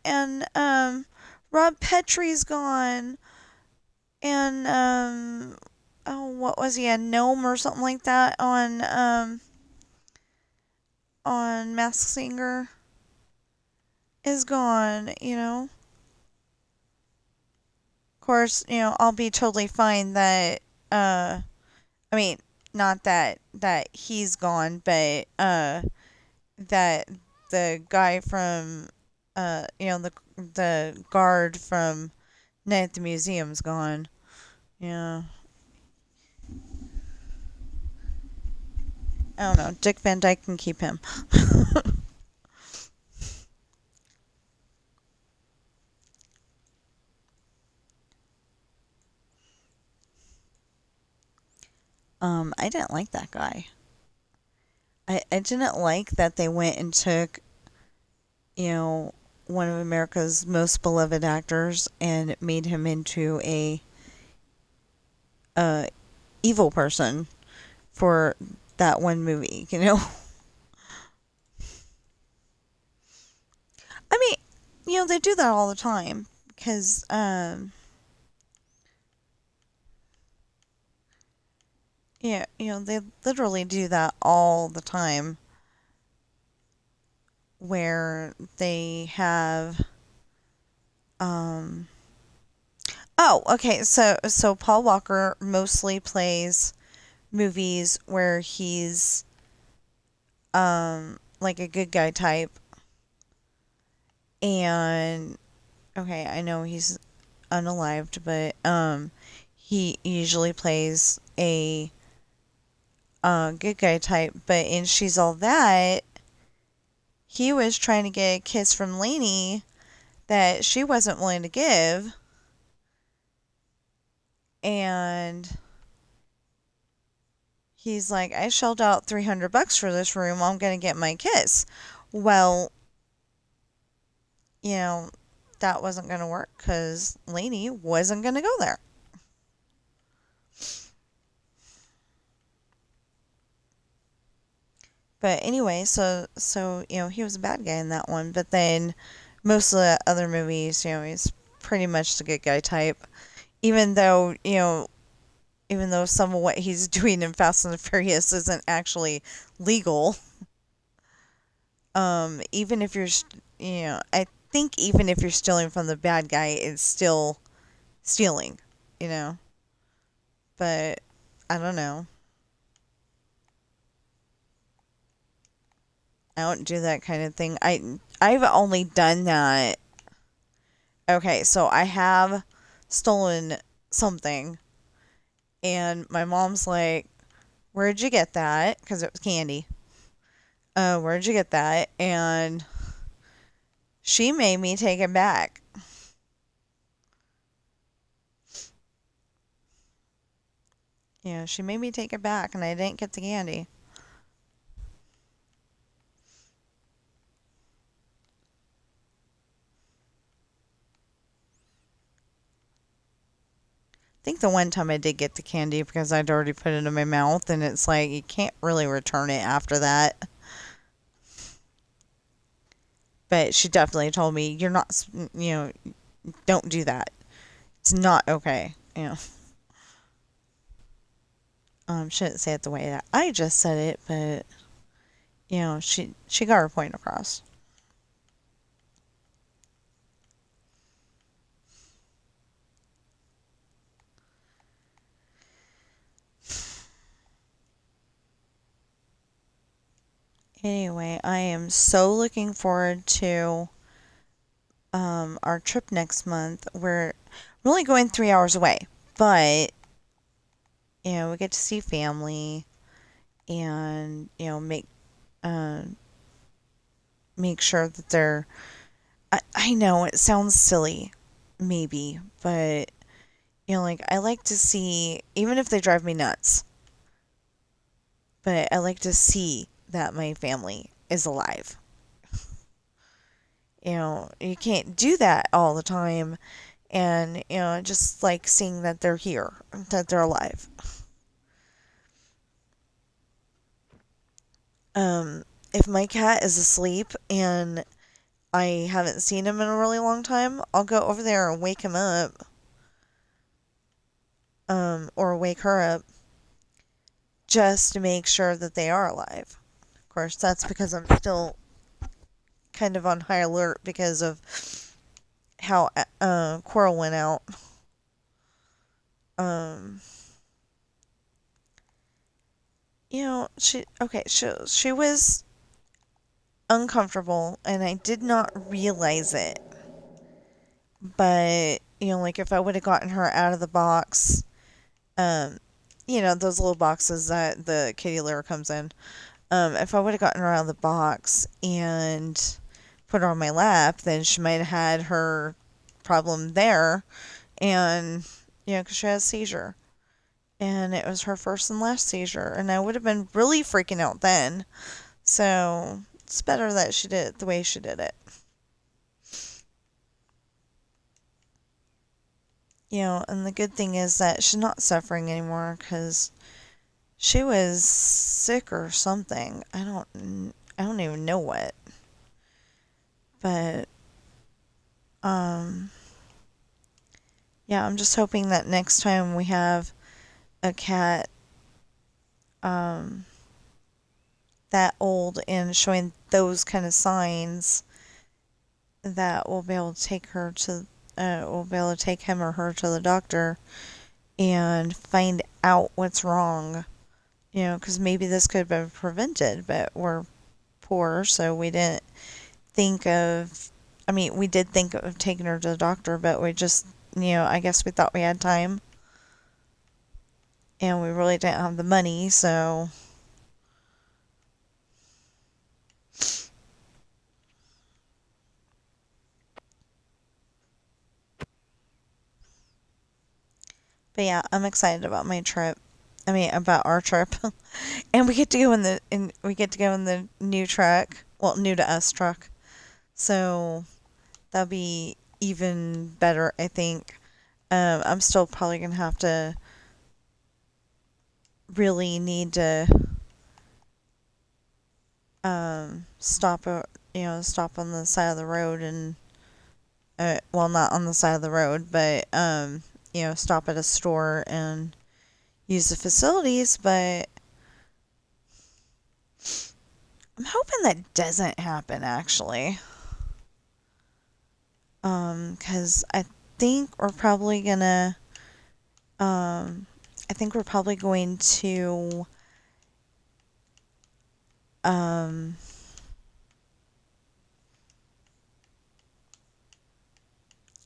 Rob Petrie's gone and oh what was he, a gnome or something like that on Masked Singer is gone. Of course, I'll be totally fine that I mean, not that he's gone, but that the guy from the guard from Night at the Museum's gone. Yeah. I don't know. Dick Van Dyke can keep him. I didn't like that guy. I didn't like that they went and took, you know, one of America's most beloved actors and made him into a evil person for that one movie. I mean, they do that all the time because yeah, they literally do that all the time where they have um oh, okay, so Paul Walker mostly plays movies where he's like a good guy type, and okay, I know he's unalived, but he usually plays a good guy type, but in She's All That, he was trying to get a kiss from Lainey that she wasn't willing to give, and he's like, I shelled out $300 for this room, I'm gonna get my kiss. Well, you know, that wasn't gonna work because Lainey wasn't gonna go there. But anyway, so he was a bad guy in that one, but then most of the other movies, he's pretty much the good guy type. Even though, some of what he's doing in Fast and the Furious isn't actually legal. Even if I think even if you're stealing from the bad guy, it's still stealing, you know. But I don't know. I don't do that kind of thing. I've only done that. Okay, so I have stolen something, and my mom's like, "Where'd you get that?" Because it was candy. Where'd you get that? And she made me take it back. Yeah, she made me take it back, and I didn't get the candy. I think the one time I did get the candy because I'd already put it in my mouth, and it's like you can't really return it after that. But she definitely told me, "You're not, don't do that. It's not okay." Shouldn't say it the way that I just said it, but she got her point across. Anyway, I am so looking forward to our trip next month. We're only going 3 hours away, but we get to see family and uh, make sure that they're. I know it sounds silly, maybe, but like I like to see, even if they drive me nuts, but I like to see that my family is alive. You can't do that all the time, and just like seeing that they're here, that they're alive. If my cat is asleep and I haven't seen him in a really long time, I'll go over there and wake him up, or wake her up. just to make sure that they are alive. Of course, that's because I'm still kind of on high alert because of how Coral went out. Um, she was uncomfortable, and I did not realize it. But like if I would have gotten her out of the box, um, those little boxes that the kitty litter comes in. If I would have gotten her out of the box and put her on my lap, then she might have had her problem there, and because she has a seizure, and it was her first and last seizure, and I would have been really freaking out then. So it's better that she did it the way she did it. And the good thing is that she's not suffering anymore because she was sick or something. I don't even know what. But yeah, I'm just hoping that next time we have a cat um that old and showing those kind of signs, that we'll be able to take her to we'll be able to take him or her to the doctor and find out what's wrong. Because maybe this could have been prevented, but we're poor, so we didn't think of. I mean, we did think of taking her to the doctor, but we just, I guess we thought we had time, and we really didn't have the money, so. But yeah, I'm excited about my trip. I mean, about our trip, and we get to go in the new truck. Well, new to us truck. So that'll be even better, I think. I'm still probably gonna have to really need to stop stop on the side of the road and well, not on the side of the road, but stop at a store and use the facilities. But I'm hoping that doesn't happen, actually. 'Cause think we're probably gonna, I think we're probably going to, um,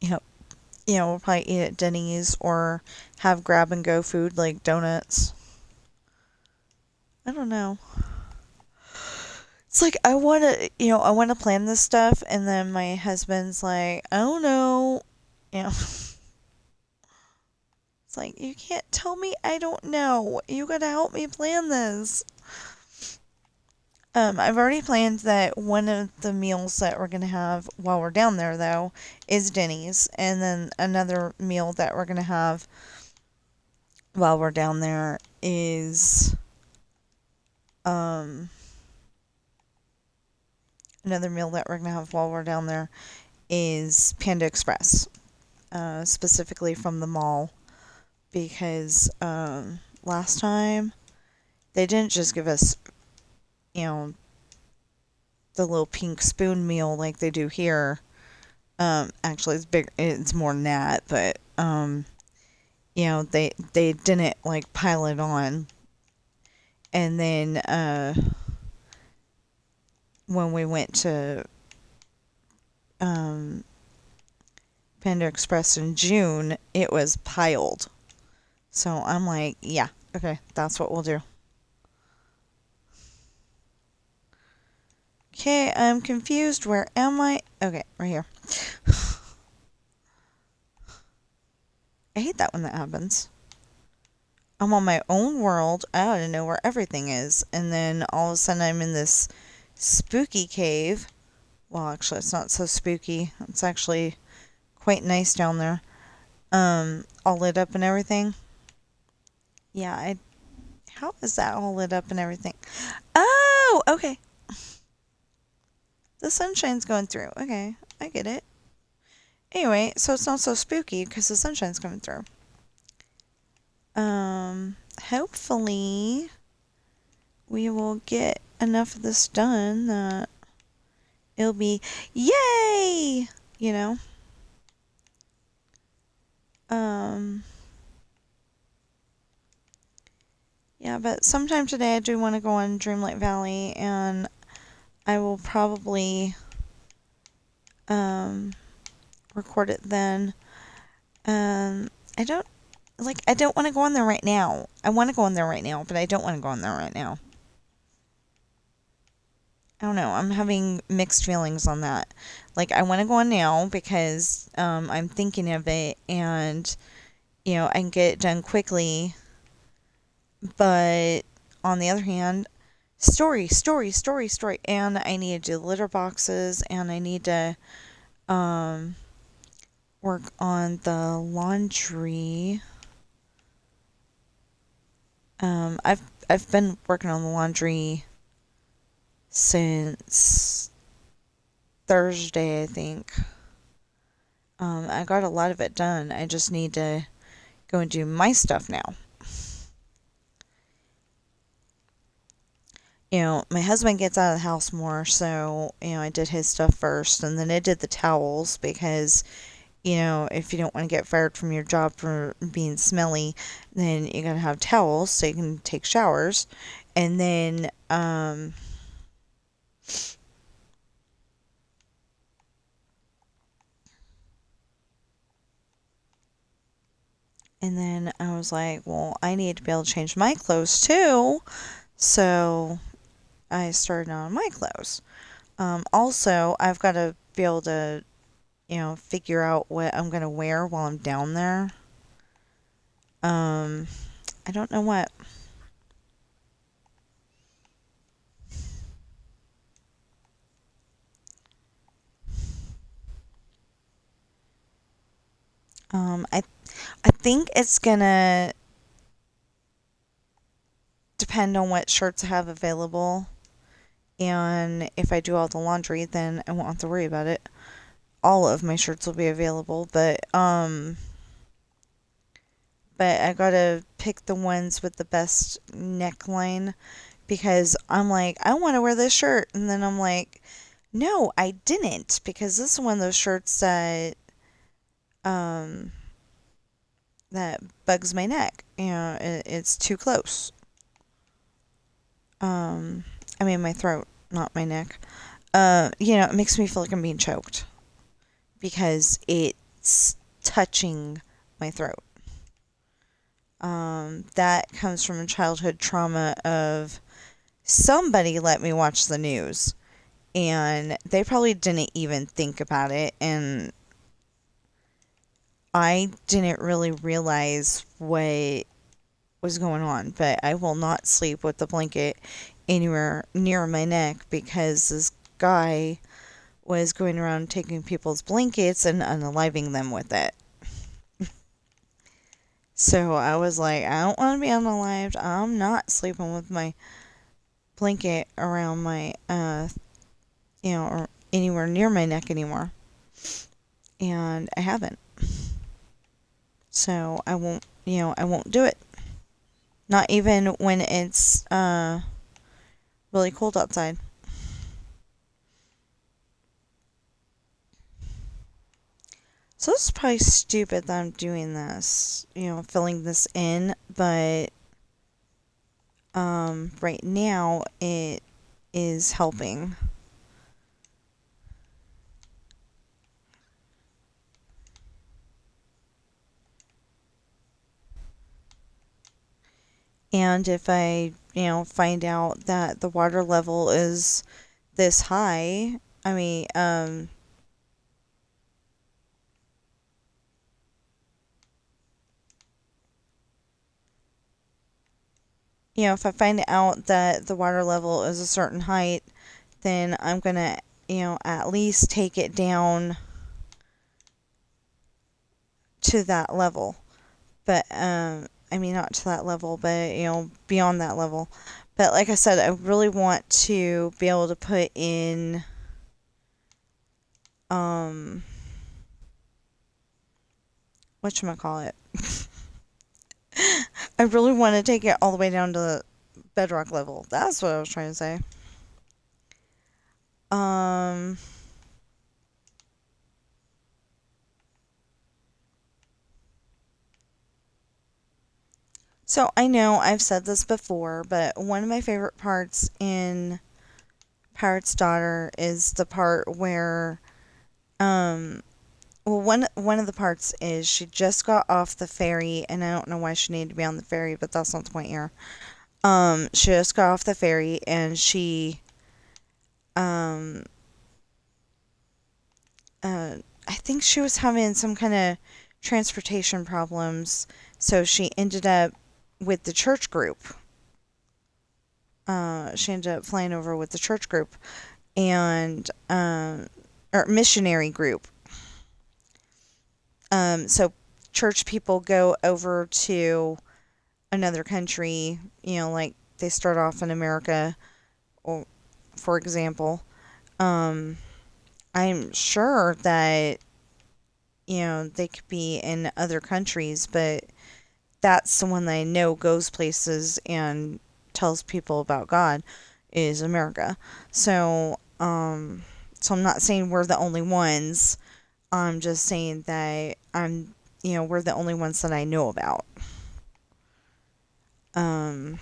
you know, we'll probably eat at Denny's or have grab and go food like donuts. I don't know. It's like I want to plan this stuff, and then my husband's like, I don't know. It's like, you can't tell me I don't know. You gotta help me plan this. I've already planned that one of the meals that we're gonna have while we're down there, though, is Denny's, and then another meal that we're gonna have while we're down there is um another meal that we're gonna have while we're down there is Panda Express, specifically from the mall, because last time they didn't just give us, you know, the little pink spoon meal like they do here. Actually, it's big. It's more than that, but they didn't like pile it on. And then when we went to um, Panda Express in June, it was piled. So I'm like, yeah, okay, that's what we'll do. Okay, I'm confused. Where am I? Okay, right here. I hate that when that happens. I'm on my own world. I don't know where everything is. And then all of a sudden I'm in this spooky cave. Well, actually, it's not so spooky. It's actually quite nice down there. All lit up and everything. Yeah, how is that all lit up and everything? Oh, okay. The sunshine's going through. Okay, I get it. Anyway, so it's not so spooky because the sunshine's coming through. Hopefully we will get enough of this done that it'll be yay, you know. Um, yeah, but sometime today I do want to go on Dreamlight Valley, and I will probably um, record it then. I don't I don't want to go on there right now. I want to go on there right now, but I don't want to go on there right now. I don't know. I'm having mixed feelings on that. Like, I want to go on now because I'm thinking of it, and I can get it done quickly. But on the other hand, story, and I need to do litter boxes, and I need to um, work on the laundry. I've been working on the laundry since Thursday, I think. I got a lot of it done. I just need to go and do my stuff now. My husband gets out of the house more, so, I did his stuff first, and then I did the towels because, if you don't want to get fired from your job for being smelly, then you gotta have towels so you can take showers. And then, I was like, well, I need to be able to change my clothes too. So I started on my clothes. Also, I've got to be able to, figure out what I'm going to wear while I'm down there. I don't know what. I think it's going to depend on what shirts I have available. And if I do all the laundry, then I won't have to worry about it. All of my shirts will be available, but I gotta pick the ones with the best neckline because I'm like, I want to wear this shirt, and then I'm like, no, I didn't, because this is one of those shirts um that bugs my neck. It's too close. I mean my throat, not my neck. It makes me feel like I'm being choked because it's touching my throat. That comes from a childhood trauma of somebody let me watch the news, and they probably didn't even think about it, and I didn't really realize what was going on. But I will not sleep with the blanket anywhere near my neck because this guy was going around taking people's blankets and unaliving them with it. So I was like, I don't want to be unalived. I'm not sleeping with my blanket around my, or anywhere near my neck anymore. And I haven't. So I won't do it. Not even when it's, really cold outside. So this is probably stupid that I'm doing this, filling this in, but, right now it is helping. And if I, find out that the water level is this high, I mean, if I find out that the water level is a certain height, then I'm gonna, at least take it down to that level. But, I mean, not to that level, but, beyond that level. But like I said, I really want to be able to put in, whatchamacallit? I really want to take it all the way down to bedrock level. That's what I was trying to say. Um, so I know I've said this before, but one of my favorite parts in Pirate's Daughter is the part where, um, well, one of the parts is she just got off the ferry, and I don't know why she needed to be on the ferry, but that's not the point here. She just got off the ferry, and um, I think she was having some kind of transportation problems, so she ended up with the church group. She ended up flying over with the church group and or missionary group. So church people go over to another country. Like they start off in America, or for example. Um, I'm sure that they could be in other countries, but that's the one that I know goes places and tells people about God is America. So I'm not saying we're the only ones. I'm just saying that we're the only ones that I know about. Um,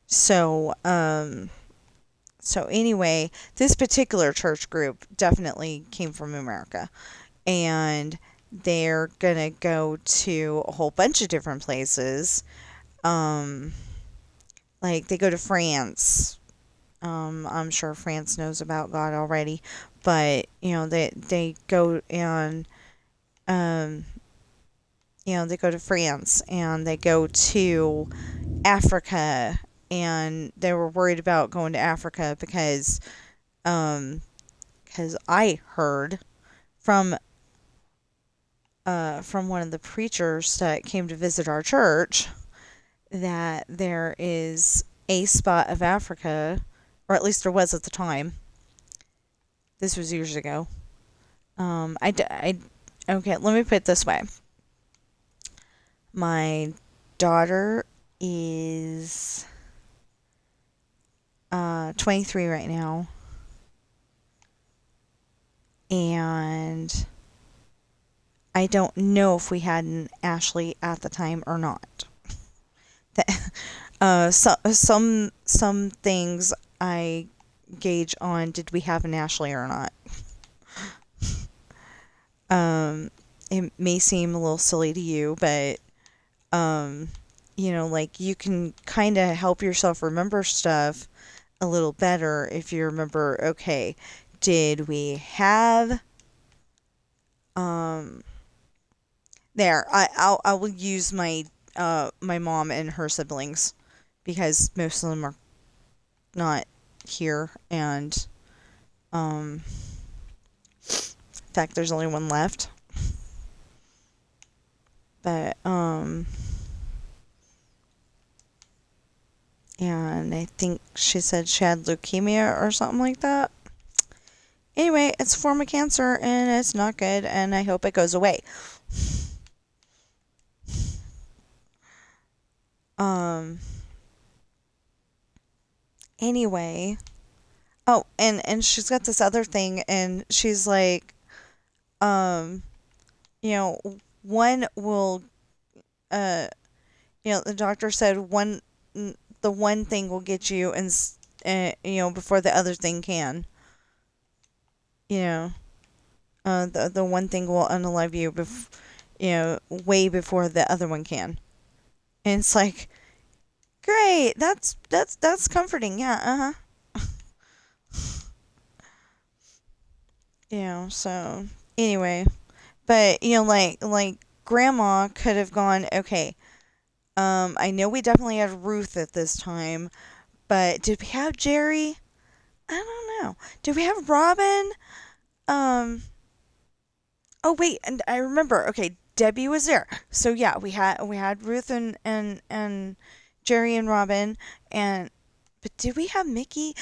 so, um, so anyway, this particular church group definitely came from America, and they're gonna go to a whole bunch of different places. Um, like they go to France. I'm sure France knows about God already, but they go and um, they go to France and they go to Africa, and they were worried about going to Africa um because I heard from from one of the preachers that came to visit our church that there is a spot of Africa, or at least there was at the time. This was years ago. Okay, let me put it this way. My daughter is 23 right now, and I don't know if we had an Ashley at the time or not. That, some things I gauge on did we have an Ashley or not. It may seem a little silly to you, but um, like you can kind of help yourself remember stuff a little better if you remember. Okay, did we have um? There, I will use my mom and her siblings because most of them are not here, and in fact there's only one left. But and I think she said she had leukemia or something like that. Anyway, it's a form of cancer and it's not good, and I hope it goes away. Um anyway, oh, and she's got this other thing, and she's like, um you know, one will the doctor said the one thing will get you, and before the other thing can. You know, the one thing will unalive you way before the other one can. And it's like, great, that's comforting. Yeah, so anyway, but like grandma could have gone, okay. I know we definitely had Ruth at this time, but did we have Jerry? I don't know. Did we have Robin? Um. Oh wait, and I remember. Okay, Debbie was there. So yeah, we had Ruth and Jerry and Robin, and but did we have Mickey?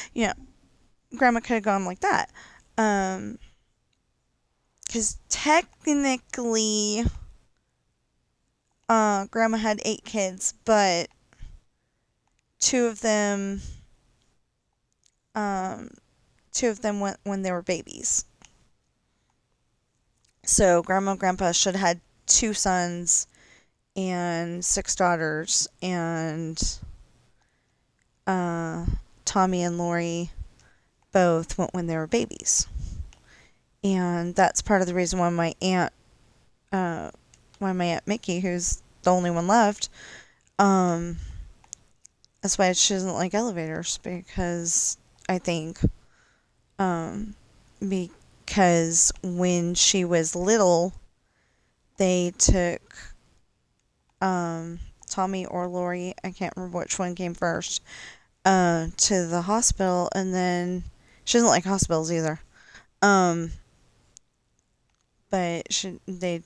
Grandma could have gone like that. Um. Because technically, Grandma had 8 kids, but two of them, um, two of them went when they were babies. So Grandma and Grandpa should have had 2 sons and 6 daughters, and uh, Tommy and Lori both went when they were babies. And that's part of the reason uh, why my aunt Mickey, who's the only one left, um, that's why she doesn't like elevators, because I think, um, because when she was little, they took, Tommy or Lori, I can't remember which one came first, to the hospital, and then she doesn't like hospitals either. Um, but they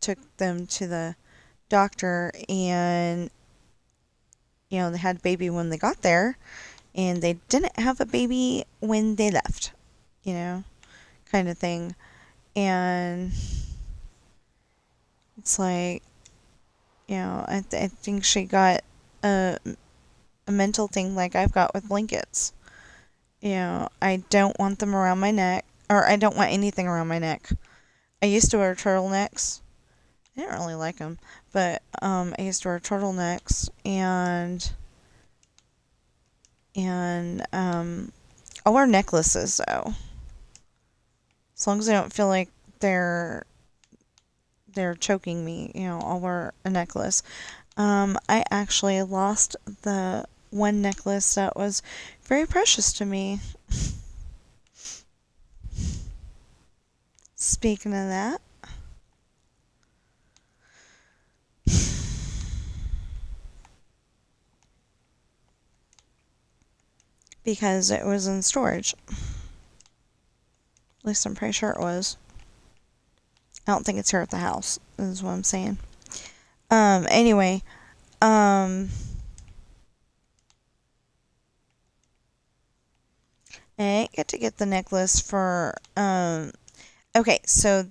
took them to the doctor, and they had a baby when they got there, and they didn't have a baby when they left, you know, kind of thing. And it's like, I think she got a, a mental thing like I've got with blankets. I don't want them around my neck, or I don't want anything around my neck. I used to wear turtlenecks. I didn't really like them, but I used to wear turtlenecks, and I'll wear necklaces though, as long as I don't feel like they're they're choking me. I'll wear a necklace. I actually lost the one necklace that was very precious to me. Speaking of that, because it was in storage. At least I'm pretty sure it was. I don't think it's here at the house, is what I'm saying. Anyway, I didn't get to get the necklace for, okay, so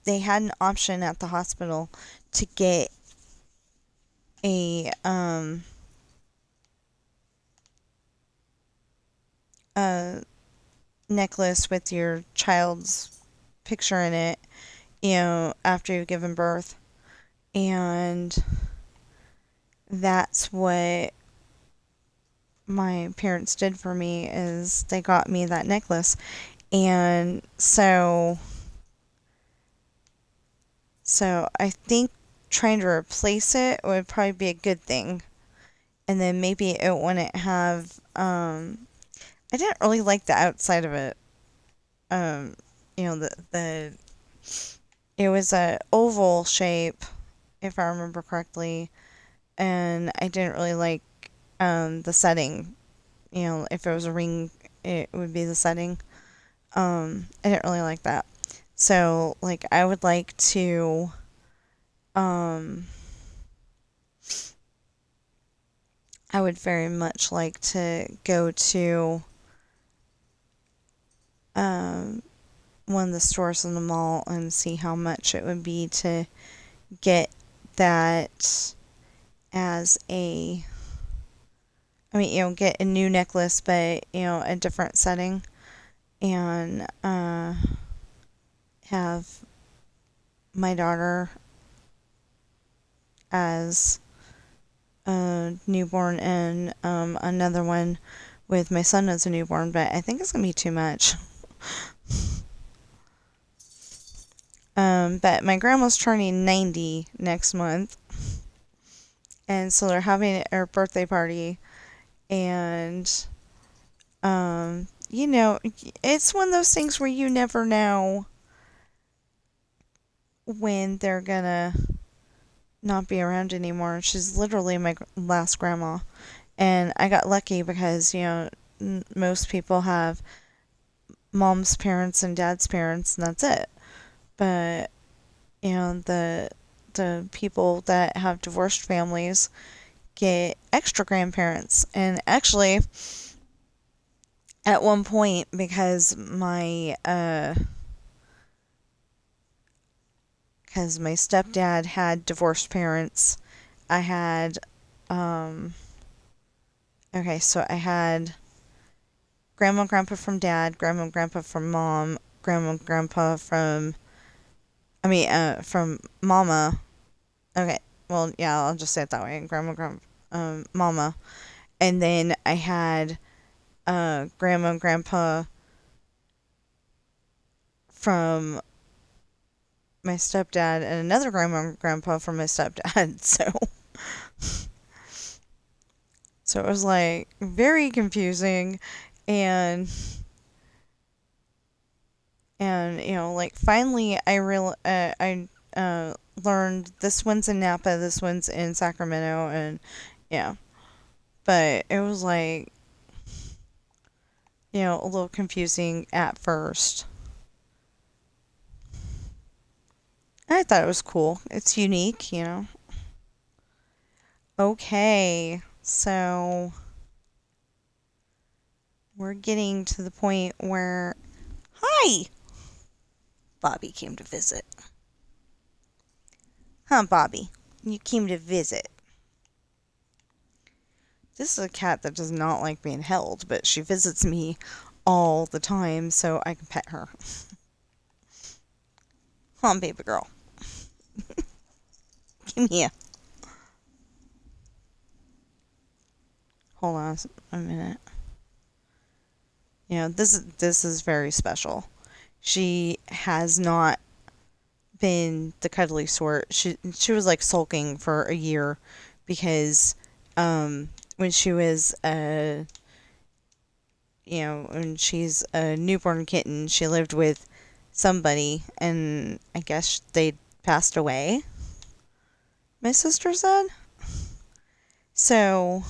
they had an option at the hospital to get a necklace with your child's picture in it, after you've given birth. And that's what my parents did for me, is they got me that necklace. And so I think trying to replace it would probably be a good thing. And then maybe it wouldn't have, I didn't really like the outside of it. Um, the it was a oval shape, if I remember correctly, and I didn't really like the setting. If it was a ring, it would be the setting. I didn't really like that. So, like, I would like to, um, I would very much like to go to, um, one of the stores in the mall and see how much it would be to get that as get a new necklace, but, a different setting, and, have my daughter as a newborn, and another one with my son as a newborn, but I think it's going to be too much. But my grandma's turning 90 next month, and so they're having her birthday party, and it's one of those things where you never know when they're gonna not be around anymore. She's literally my last grandma, and I got lucky because most people have mom's parents and dad's parents, and that's it. But the people that have divorced families get extra grandparents. And actually, at one point, because because my stepdad had divorced parents. I had, okay, so I had grandma and grandpa from dad, grandma and grandpa from mom, grandma and grandpa from mama. Okay, well, yeah, I'll just say it that way. Grandma, grandpa, mama. And then I had grandma and grandpa from my stepdad and another grandma and grandpa from my stepdad. So it was like very confusing, and like finally I learned this one's in Napa, this one's in Sacramento, and yeah, but it was like a little confusing at first. I thought it was cool. It's unique. Okay, so we're getting to the point where, hi, Bobby came to visit. Huh, Bobby? You came to visit. This is a cat that does not like being held, but she visits me all the time so I can pet her. Come on, baby girl. Come here. Hold on a minute. This is very special. She has not been the cuddly sort. She was like sulking for a year because when she was when she's a newborn kitten, she lived with somebody, and I guess they passed away. My sister said. So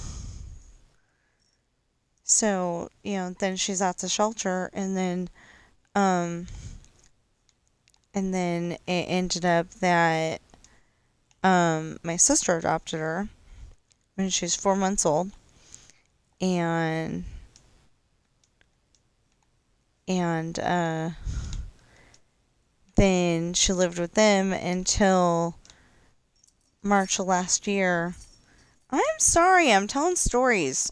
then she's at the shelter, um and then it ended up that my sister adopted her when she was 4 months old, and and then she lived with them until March of last year. I'm sorry, I'm telling stories.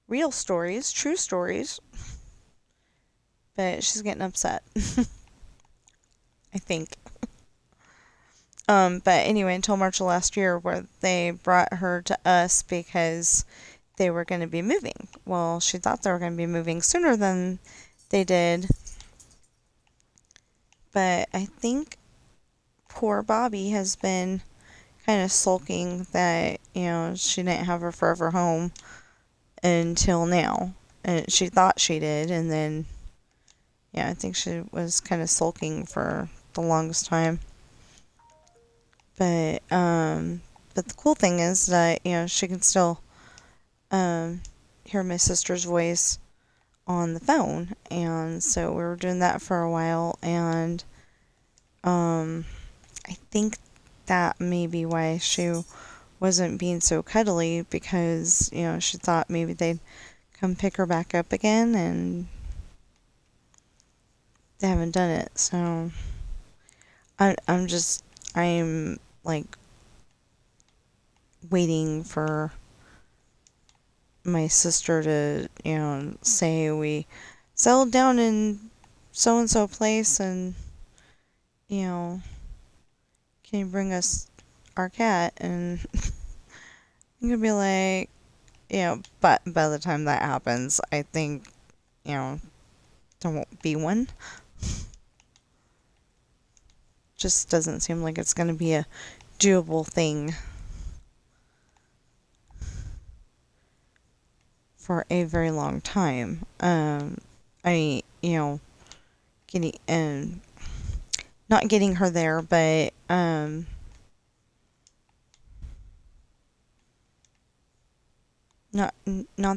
Real stories, true stories. But she's getting upset. I think. But anyway, until March of last year, where they brought her to us because they were going to be moving. Well, she thought they were going to be moving sooner than they did. But I think poor Bobby has been kind of sulking that, she didn't have her forever home until now. And she thought she did, and then, I think she was kind of sulking for the longest time. But the cool thing is that, she can still hear my sister's voice on the phone. And so we were doing that for a while, and I think that may be why she wasn't being so cuddly, because, she thought maybe they'd come pick her back up again, and they haven't done it. So I'm like waiting for my sister to, say we settled down in so and so place, and, can you bring us our cat? And you could be like, but by the time that happens, I think, there won't be one. Just doesn't seem like it's going to be a doable thing for a very long time. Getting not getting her there, but not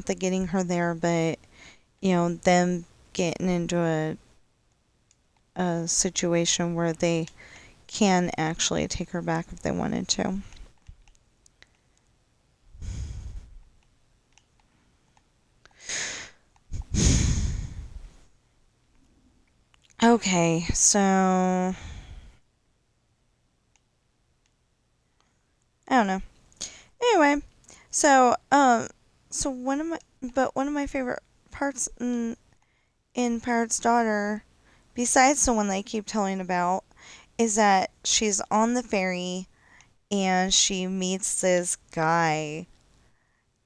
the getting her there, but them getting into a situation where they can actually take her back if they wanted to. Okay, so I don't know. Anyway, so one of my favorite parts in Pirate's Daughter, besides the one that I keep telling about, is that she's on the ferry and she meets this guy,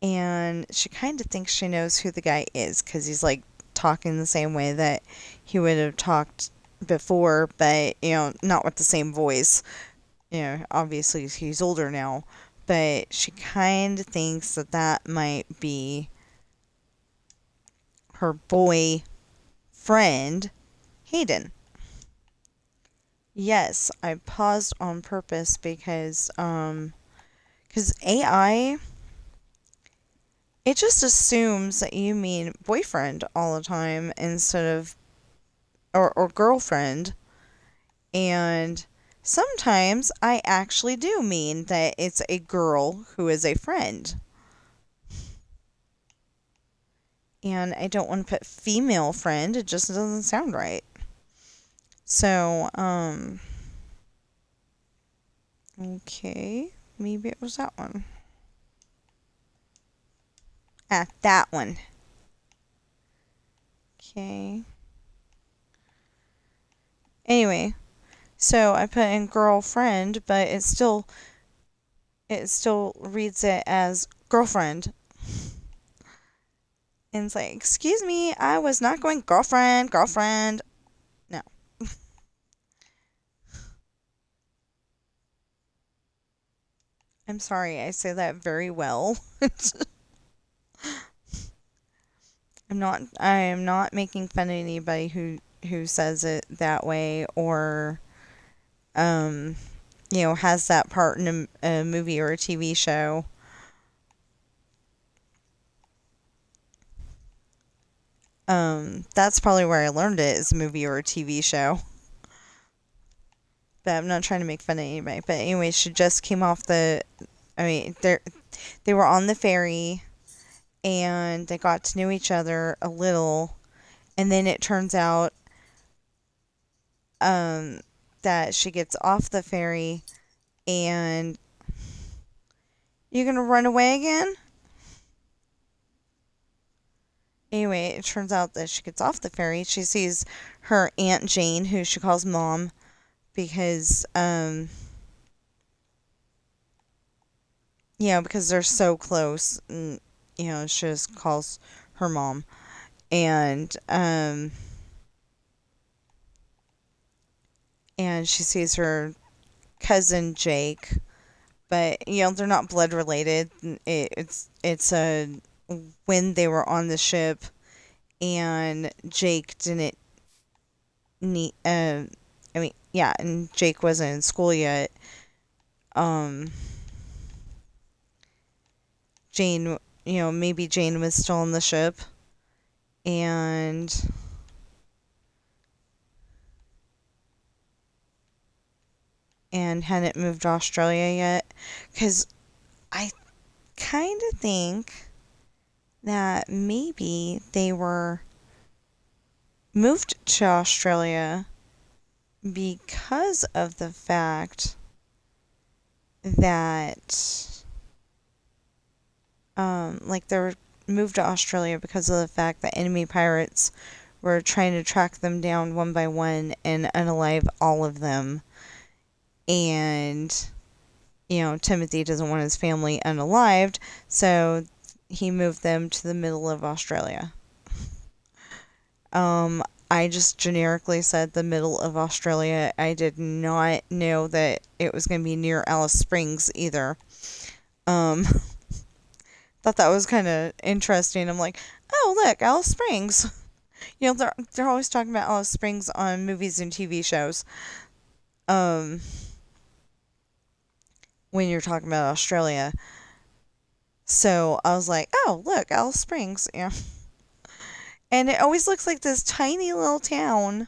and she kind of thinks she knows who the guy is because he's like talking the same way that he would have talked before, but not with the same voice. Obviously he's older now, but she kind of thinks that that might be her boy friend, Hayden. Yes, I paused on purpose because AI, it just assumes that you mean boyfriend all the time instead of or girlfriend. And sometimes I actually do mean that it's a girl who is a friend. And I don't want to put female friend, it just doesn't sound right. So, okay, maybe it was that one. Ah, that one. Okay. Anyway, so I put in girlfriend, but it still reads it as girlfriend. And it's like, excuse me, I was not going girlfriend, girlfriend. No. I'm sorry, I say that very well. I am not making fun of anybody who says it that way or um has that part in a movie or a TV show. That's probably where I learned it, is a movie or a TV show. But I'm not trying to make fun of anybody. But anyway, she just came off the. I mean, they were on the ferry, and they got to know each other a little, and then it turns out um, that she gets off the ferry, and you're gonna run away again. Anyway, it turns out that she gets off the ferry. She sees her Aunt Jane, who she calls Mom, because because they're so close. And, she just calls her mom, and and she sees her cousin Jake, but they're not blood related. It's a when they were on the ship, and Jake didn't need. And Jake wasn't in school yet. Um, Jane, maybe Jane was still on the ship, and hadn't moved to Australia yet. Because I kind of think that maybe they were moved to Australia because of the fact that, like, they were moved to Australia because of the fact that enemy pirates were trying to track them down one by one and unalive all of them. And, Timothy doesn't want his family unalived, so he moved them to the middle of Australia. I just generically said the middle of Australia. I did not know that it was going to be near Alice Springs either. Um, thought that was kind of interesting. I'm like, oh look, Alice Springs. They're always talking about Alice Springs on movies and TV shows. Um, when you're talking about Australia. So I was like, oh look, Alice Springs. Yeah. And it always looks like this tiny little town.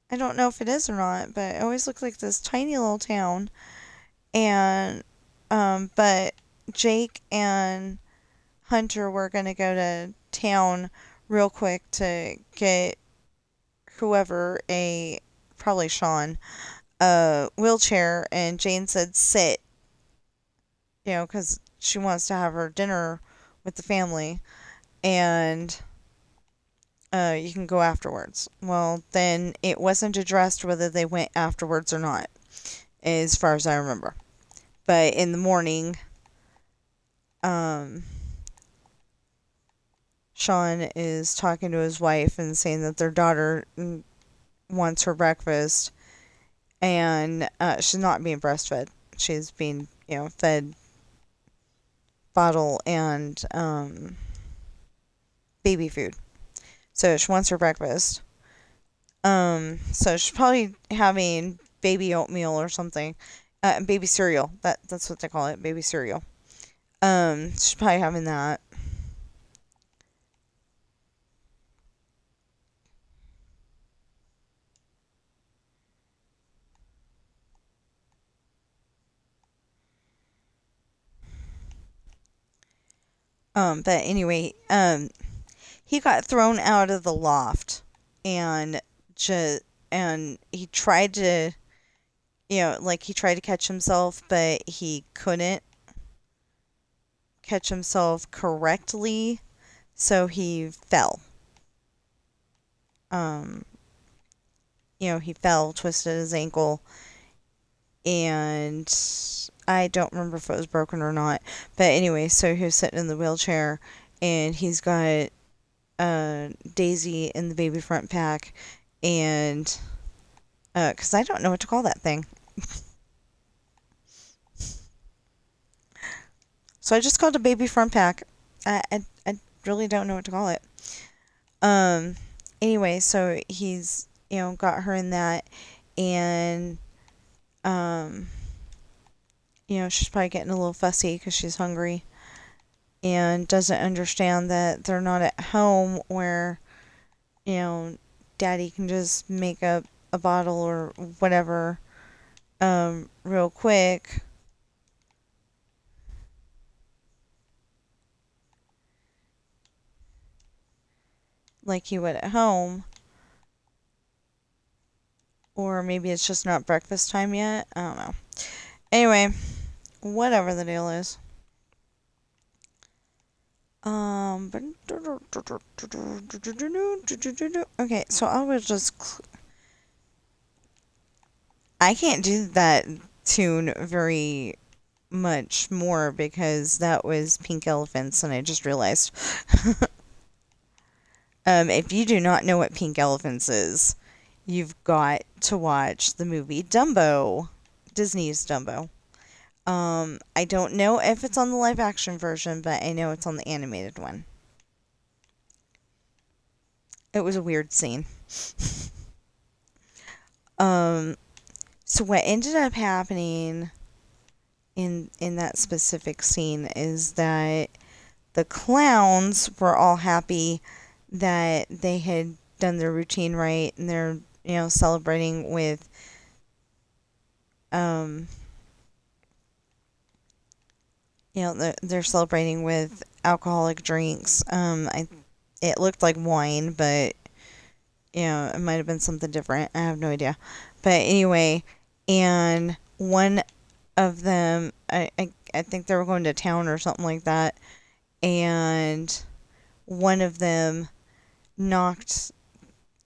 I don't know if it is or not, but it always looks like this tiny little town. And but Jake and Hunter were gonna go to town real quick to get whoever, probably Sean, a wheelchair, and Jane said sit. because she wants to have her dinner with the family, and you can go afterwards. Well, then it wasn't addressed whether they went afterwards or not, as far as I remember. But in the morning, um, Sean is talking to his wife and saying that their daughter wants her breakfast, and she's not being breastfed. She's being, fed bottle and baby food. So she wants her breakfast. So she's probably having baby oatmeal or something. Baby cereal. That's what they call it, baby cereal. She's probably having that. But anyway, he got thrown out of the loft, and just and he tried to, like he tried to catch himself, but he couldn't catch himself correctly, so he fell. Um, he fell, twisted his ankle, and I don't remember if it was broken or not. But anyway, so he was sitting in the wheelchair, and he's got Daisy in the baby front pack, and because I don't know what to call that thing. So I just called it a baby front pack. I really don't know what to call it. Um, anyway, so he's, got her in that, and, um, she's probably getting a little fussy because she's hungry and doesn't understand that they're not at home where, daddy can just make up a bottle or whatever, real quick. Like he would at home. Or maybe it's just not breakfast time yet. I don't know. Anyway, whatever the deal is. Okay, so I was just. I can't do that tune very much more because that was Pink Elephants, and I just realized. If you do not know what Pink Elephants is, you've got to watch the movie Dumbo, Disney's Dumbo. I don't know if it's on the live action version, but I know it's on the animated one. It was a weird scene. So what ended up happening in that specific scene is that the clowns were all happy that they had done their routine right, and they're, celebrating with they're celebrating with alcoholic drinks. It looked like wine, but it might have been something different. I have no idea. But anyway, and one of them, I think they were going to town or something like that, and one of them knocked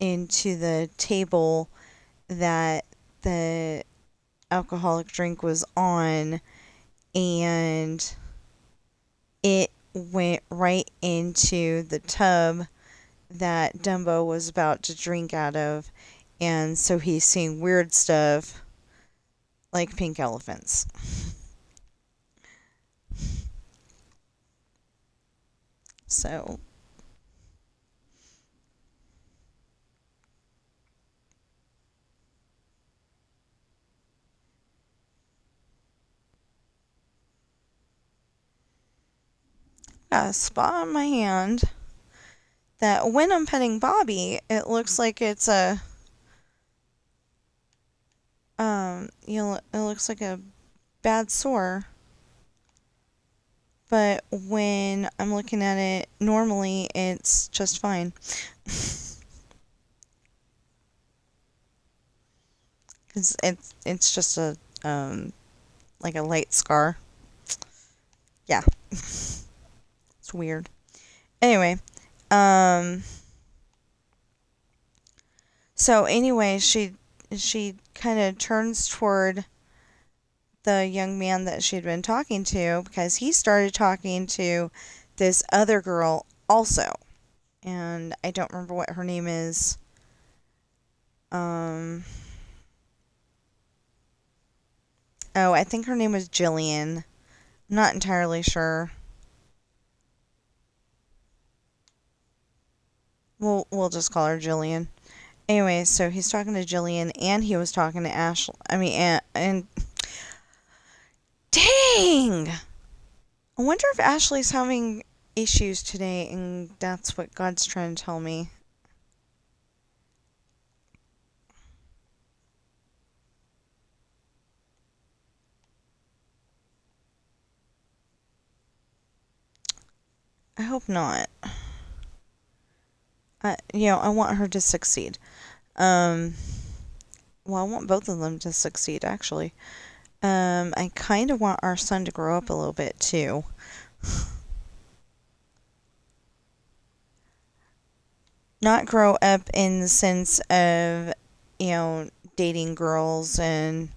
into the table that the alcoholic drink was on, and it went right into the tub that Dumbo was about to drink out of, and so he's seeing weird stuff like pink elephants. So, got a spot on my hand that when I'm petting Bobby, it looks like it's it looks like a bad sore. But when I'm looking at it normally, it's just fine. Cause it's just a like a light scar. Yeah, it's weird. Anyway, um, so anyway, she kind of turns toward the young man that she'd been talking to because he started talking to this other girl also, and I don't remember what her name is. Um, oh, I think her name was Jillian. I'm not entirely sure. We'll just call her Jillian. Anyway, so he's talking to Jillian, and he was talking to Ashley. I mean, and dang! I wonder if Ashley's having issues today, and that's what God's trying to tell me. I hope not. I want her to succeed. Um, well, I want both of them to succeed, actually. I kind of want our son to grow up a little bit too. Not grow up in the sense of, dating girls and,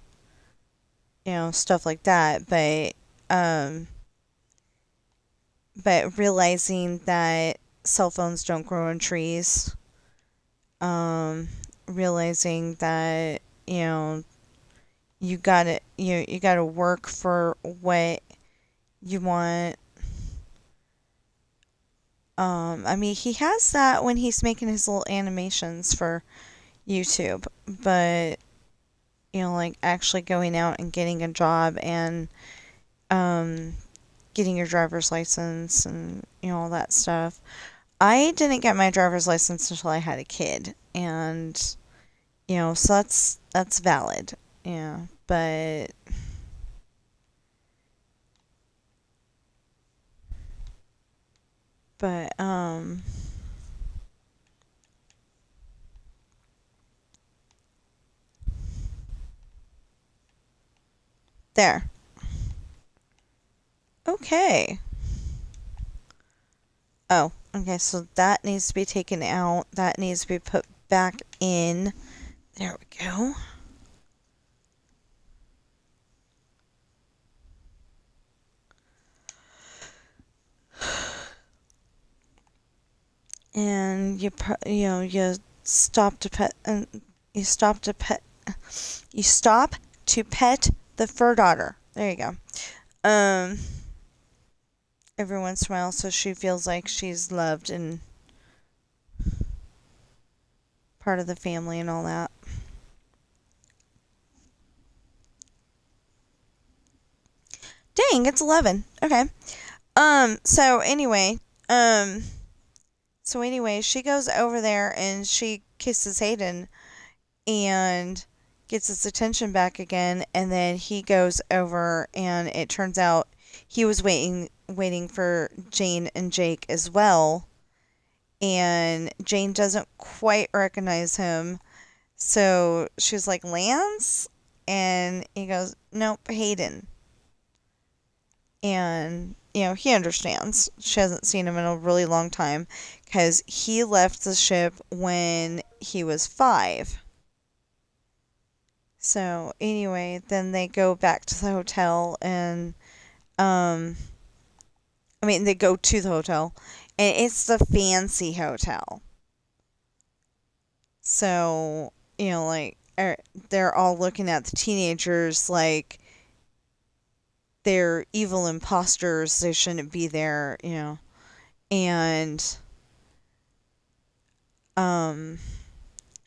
stuff like that, um, but realizing that cell phones don't grow on trees. Um, Realizing that, you gotta work for what you want. I mean, he has that when he's making his little animations for YouTube, but like actually going out and getting a job and um, getting your driver's license and all that stuff. I didn't get my driver's license until I had a kid, and so that's valid. Yeah, but there. Okay. Oh, okay, so that needs to be taken out. That needs to be put back in. There we go. And you stop to pet and you stop to pet you stop to pet the fur daughter. There you go. Um every once in a while so she feels like she's loved and part of the family and all that. Dang, it's 11. Okay. Um so anyway, um she goes over there and she kisses Hayden and gets his attention back again, and then he goes over and it turns out he was waiting for Jane and Jake as well, and Jane doesn't quite recognize him, so she's like, Lance? And he goes, nope, Hayden. And he understands. She hasn't seen him in a really long time because he left the ship when he was 5. So anyway, then they go back to the hotel and um they go to the hotel and it's the fancy hotel. So, they're all looking at the teenagers like they're evil imposters, they shouldn't be there. And um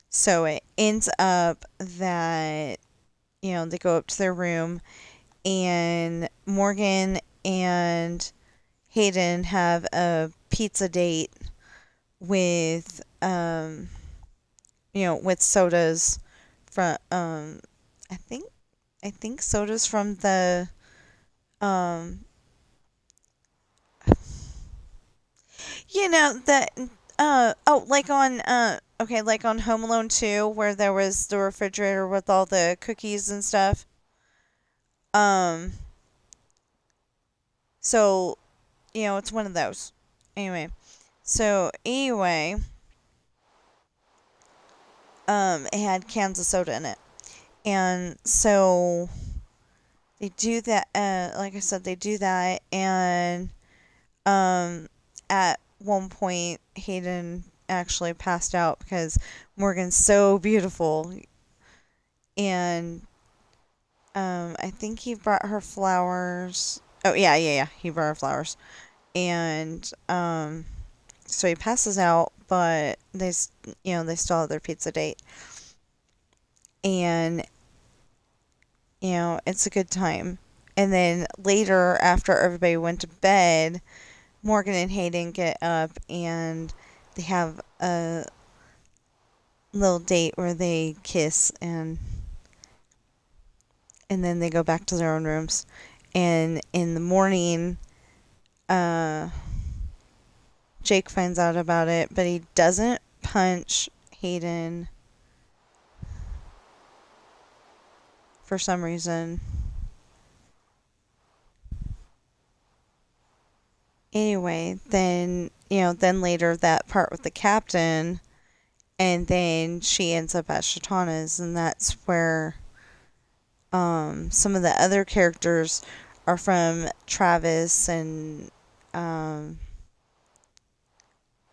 so it ends up that they go up to their room and Morgan and Hayden have a pizza date with with sodas from I think sodas from the um that like on okay, like on Home Alone 2 where there was the refrigerator with all the cookies and stuff. um So, it's one of those. Anyway, it had cans of soda in it. And so they do that, like I said, they do that, and at one point, Hayden actually passed out because Morgan's so beautiful, and I think he brought her flowers. Oh yeah, he brought her flowers, and so he passes out, but they still have their pizza date, and it's a good time. And then later, after everybody went to bed, Morgan and Hayden get up and they have a little date where they kiss, and then they go back to their own rooms. And in the morning, uh, Jake finds out about it, but he doesn't punch Hayden for some reason. Anyway, then later that part with the captain, and then she ends up at Shatana's, and that's where some of the other characters are from. Travis and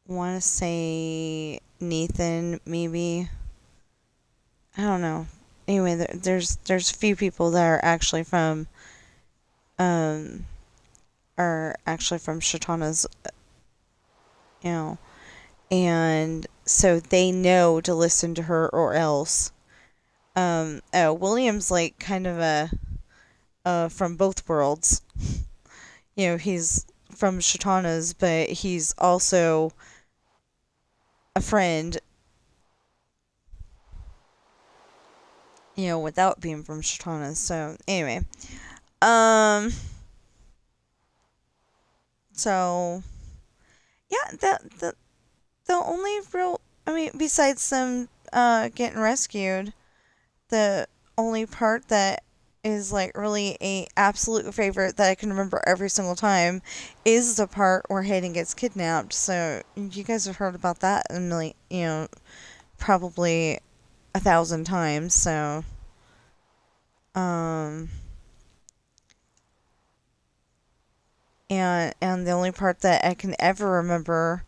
want to say Nathan, maybe. I don't know. Anyway, there's a few people that um are actually from Shatana's, you know, and so they know to listen to her or else. William's like kind of a from both worlds. He's from Shatana's, but he's also a friend, without being from Shatana's. So anyway, um, so yeah, the only real, I mean, besides them getting rescued, the only part that is like really a absolute favorite that I can remember every single time is the part where Hayden gets kidnapped. So you guys have heard about that a million, probably 1,000 times. So, um, and the only part that I can ever remember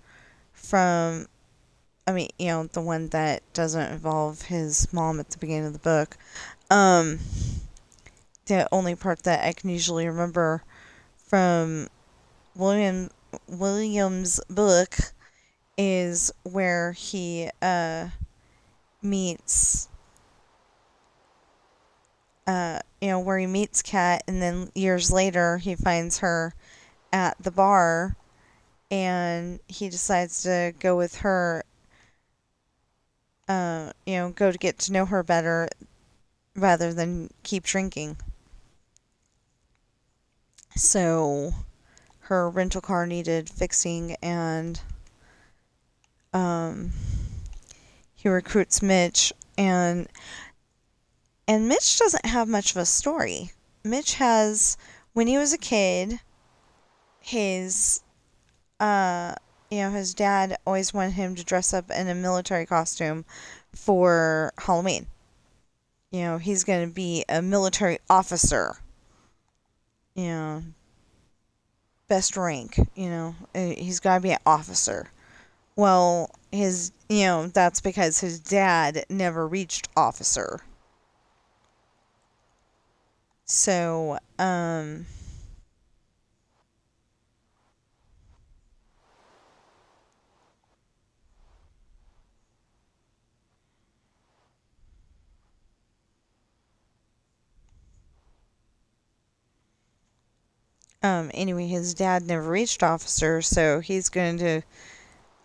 from, I mean, the one that doesn't involve his mom at the beginning of the book, um, the only part that I can usually remember from William's book is where he meets where he meets Kat, and then years later he finds her at the bar, and he decides to go with her, go to get to know her better rather than keep drinking. So her rental car needed fixing, and um, he recruits Mitch, and Mitch doesn't have much of a story. Mitch has, when he was a kid, his his dad always wanted him to dress up in a military costume for Halloween. He's going to be a military officer. You know, best rank. He's got to be an officer. Well, that's because his dad never reached officer. So, anyway, his dad never reached officer, so he's going to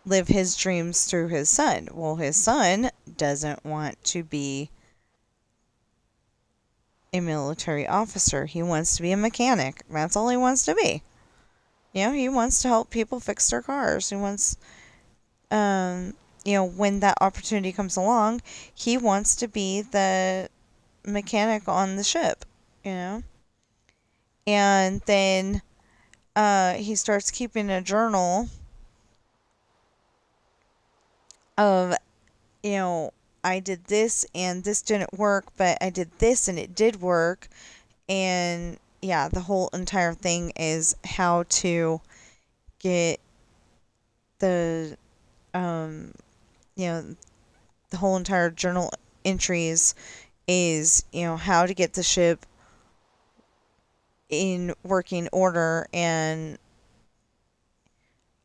live his dreams through his son. Well, his son doesn't want to be a military officer. He wants to be a mechanic. That's all he wants to be. He wants to help people fix their cars. He wants, when that opportunity comes along, he wants to be the mechanic on the ship, And then he starts keeping a journal of, you know, I did this and this didn't work, but I did this and it did work. And yeah, the whole entire thing is how to get the, um, you know, the whole entire journal entries is, how to get the ship in working order and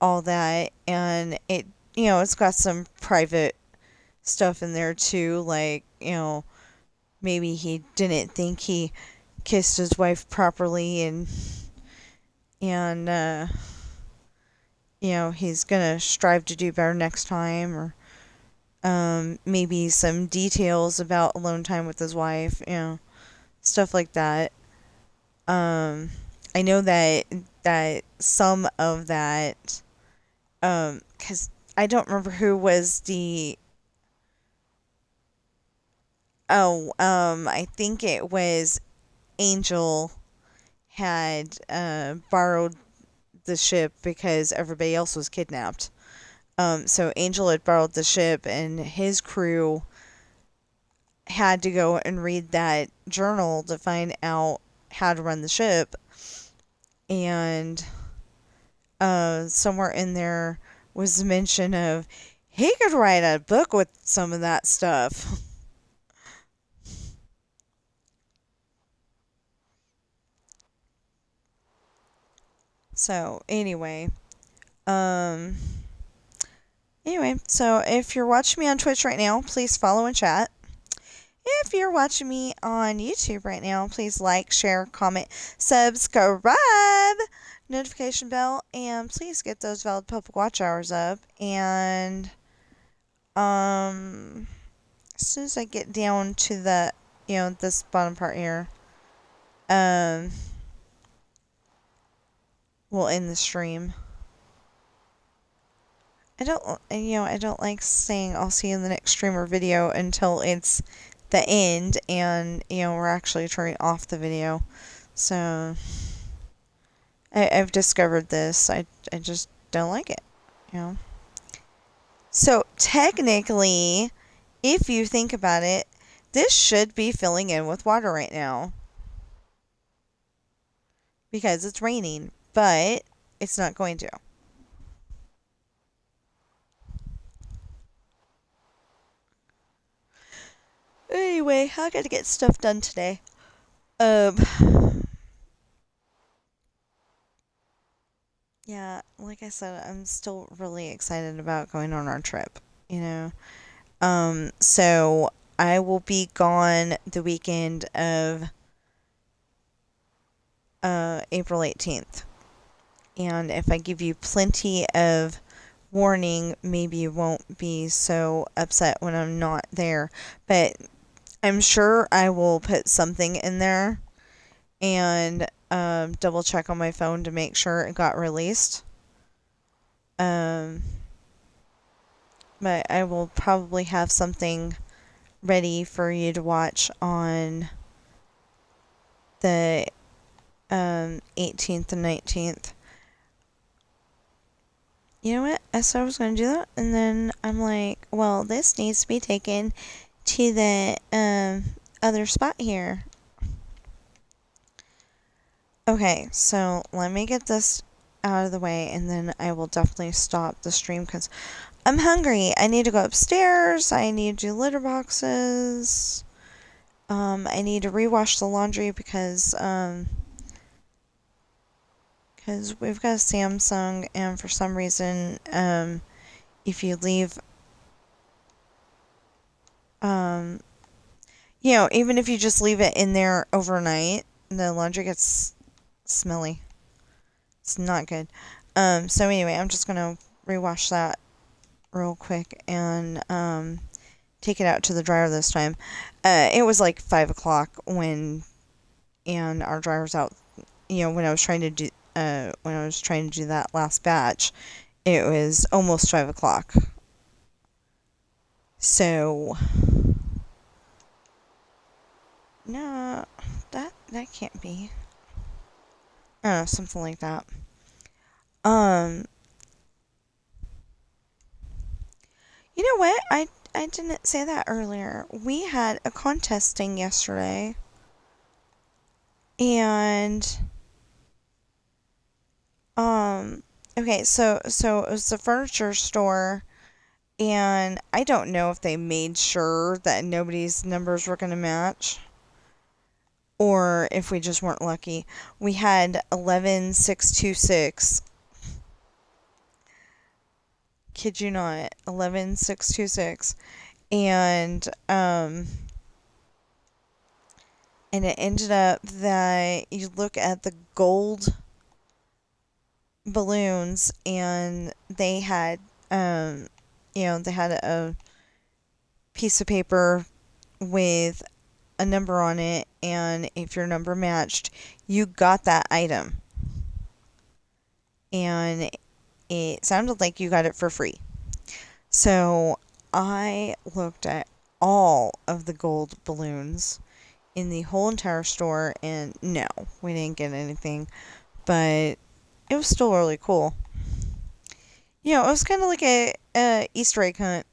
all that. And it's got some private stuff in there too, like, maybe he didn't think he kissed his wife properly, and he's gonna strive to do better next time, or maybe some details about alone time with his wife, stuff like that. I know that some of that, because I don't remember who was the. Oh, I think it was Angel had borrowed the ship because everybody else was kidnapped. So Angel had borrowed the ship, and his crew had to go and read that journal to find out how to run the ship. And somewhere in there was mention of he could write a book with some of that stuff. So um, so if you're watching me on Twitch right now, please follow and chat. If you're watching me on YouTube right now, please like, share, comment, subscribe, notification bell, and please get those valid public watch hours up. And as soon as I get down to the, this bottom part here, um, we'll end the stream. I don't like saying I'll see you in the next stream or video until it's the end and, we're actually turning off the video. So, I've discovered this. I just don't like it, So, technically, if you think about it, this should be filling in with water right now. Because it's raining, but it's not going to. Anyway, I gotta get stuff done today. Um, yeah, like I said, I'm still really excited about going on our trip, So I will be gone the weekend of April 18th. And if I give you plenty of warning, maybe you won't be so upset when I'm not there. But I'm sure I will put something in there and double check on my phone to make sure it got released. But I will probably have something ready for you to watch on the 18th and 19th. You know what? I said I was going to do that, and then I'm like, well, this needs to be taken to the other spot here. Okay, so let me get this out of the way, and then I will definitely stop the stream because I'm hungry. I need to go upstairs. I need to do litter boxes. I need to rewash the laundry because we've got a Samsung, and for some reason, if you leave, even if you just leave it in there overnight, the laundry gets smelly. It's not good. So anyway, I'm just gonna rewash that real quick and take it out to the dryer this time. It was like 5 o'clock and our dryer's out. When I was trying to do that last batch, it was almost 5 o'clock. So no, that can't be. I don't know, something like that. Um, you know what? I didn't say that earlier. We had a contesting yesterday, and um, okay, so it was the furniture store, and I don't know if they made sure that nobody's numbers were going to match or if we just weren't lucky. We had 11626. Kid you not, 11626. And and it ended up that you look at the gold balloons and they had they had a piece of paper with a number on it, and if your number matched, you got that item. And it sounded like you got it for free. So I looked at all of the gold balloons in the whole entire store, and no, we didn't get anything, but it was still really cool. It was kind of like a Easter egg hunt.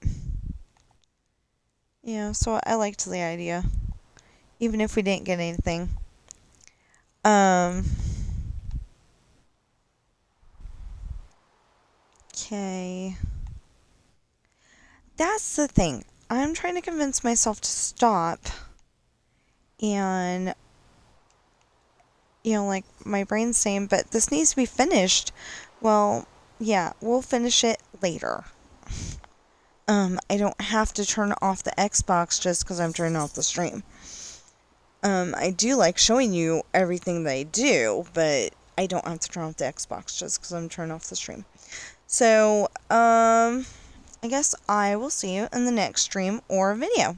So I liked the idea, even if we didn't get anything. Um, okay. That's the thing. I'm trying to convince myself to stop, and like my brain's saying, but this needs to be finished. Well, yeah, we'll finish it later. I don't have to turn off the Xbox just because I'm turning off the stream. I do like showing you everything that I do, but I don't have to turn off the Xbox just because I'm turning off the stream. So, I guess I will see you in the next stream or video.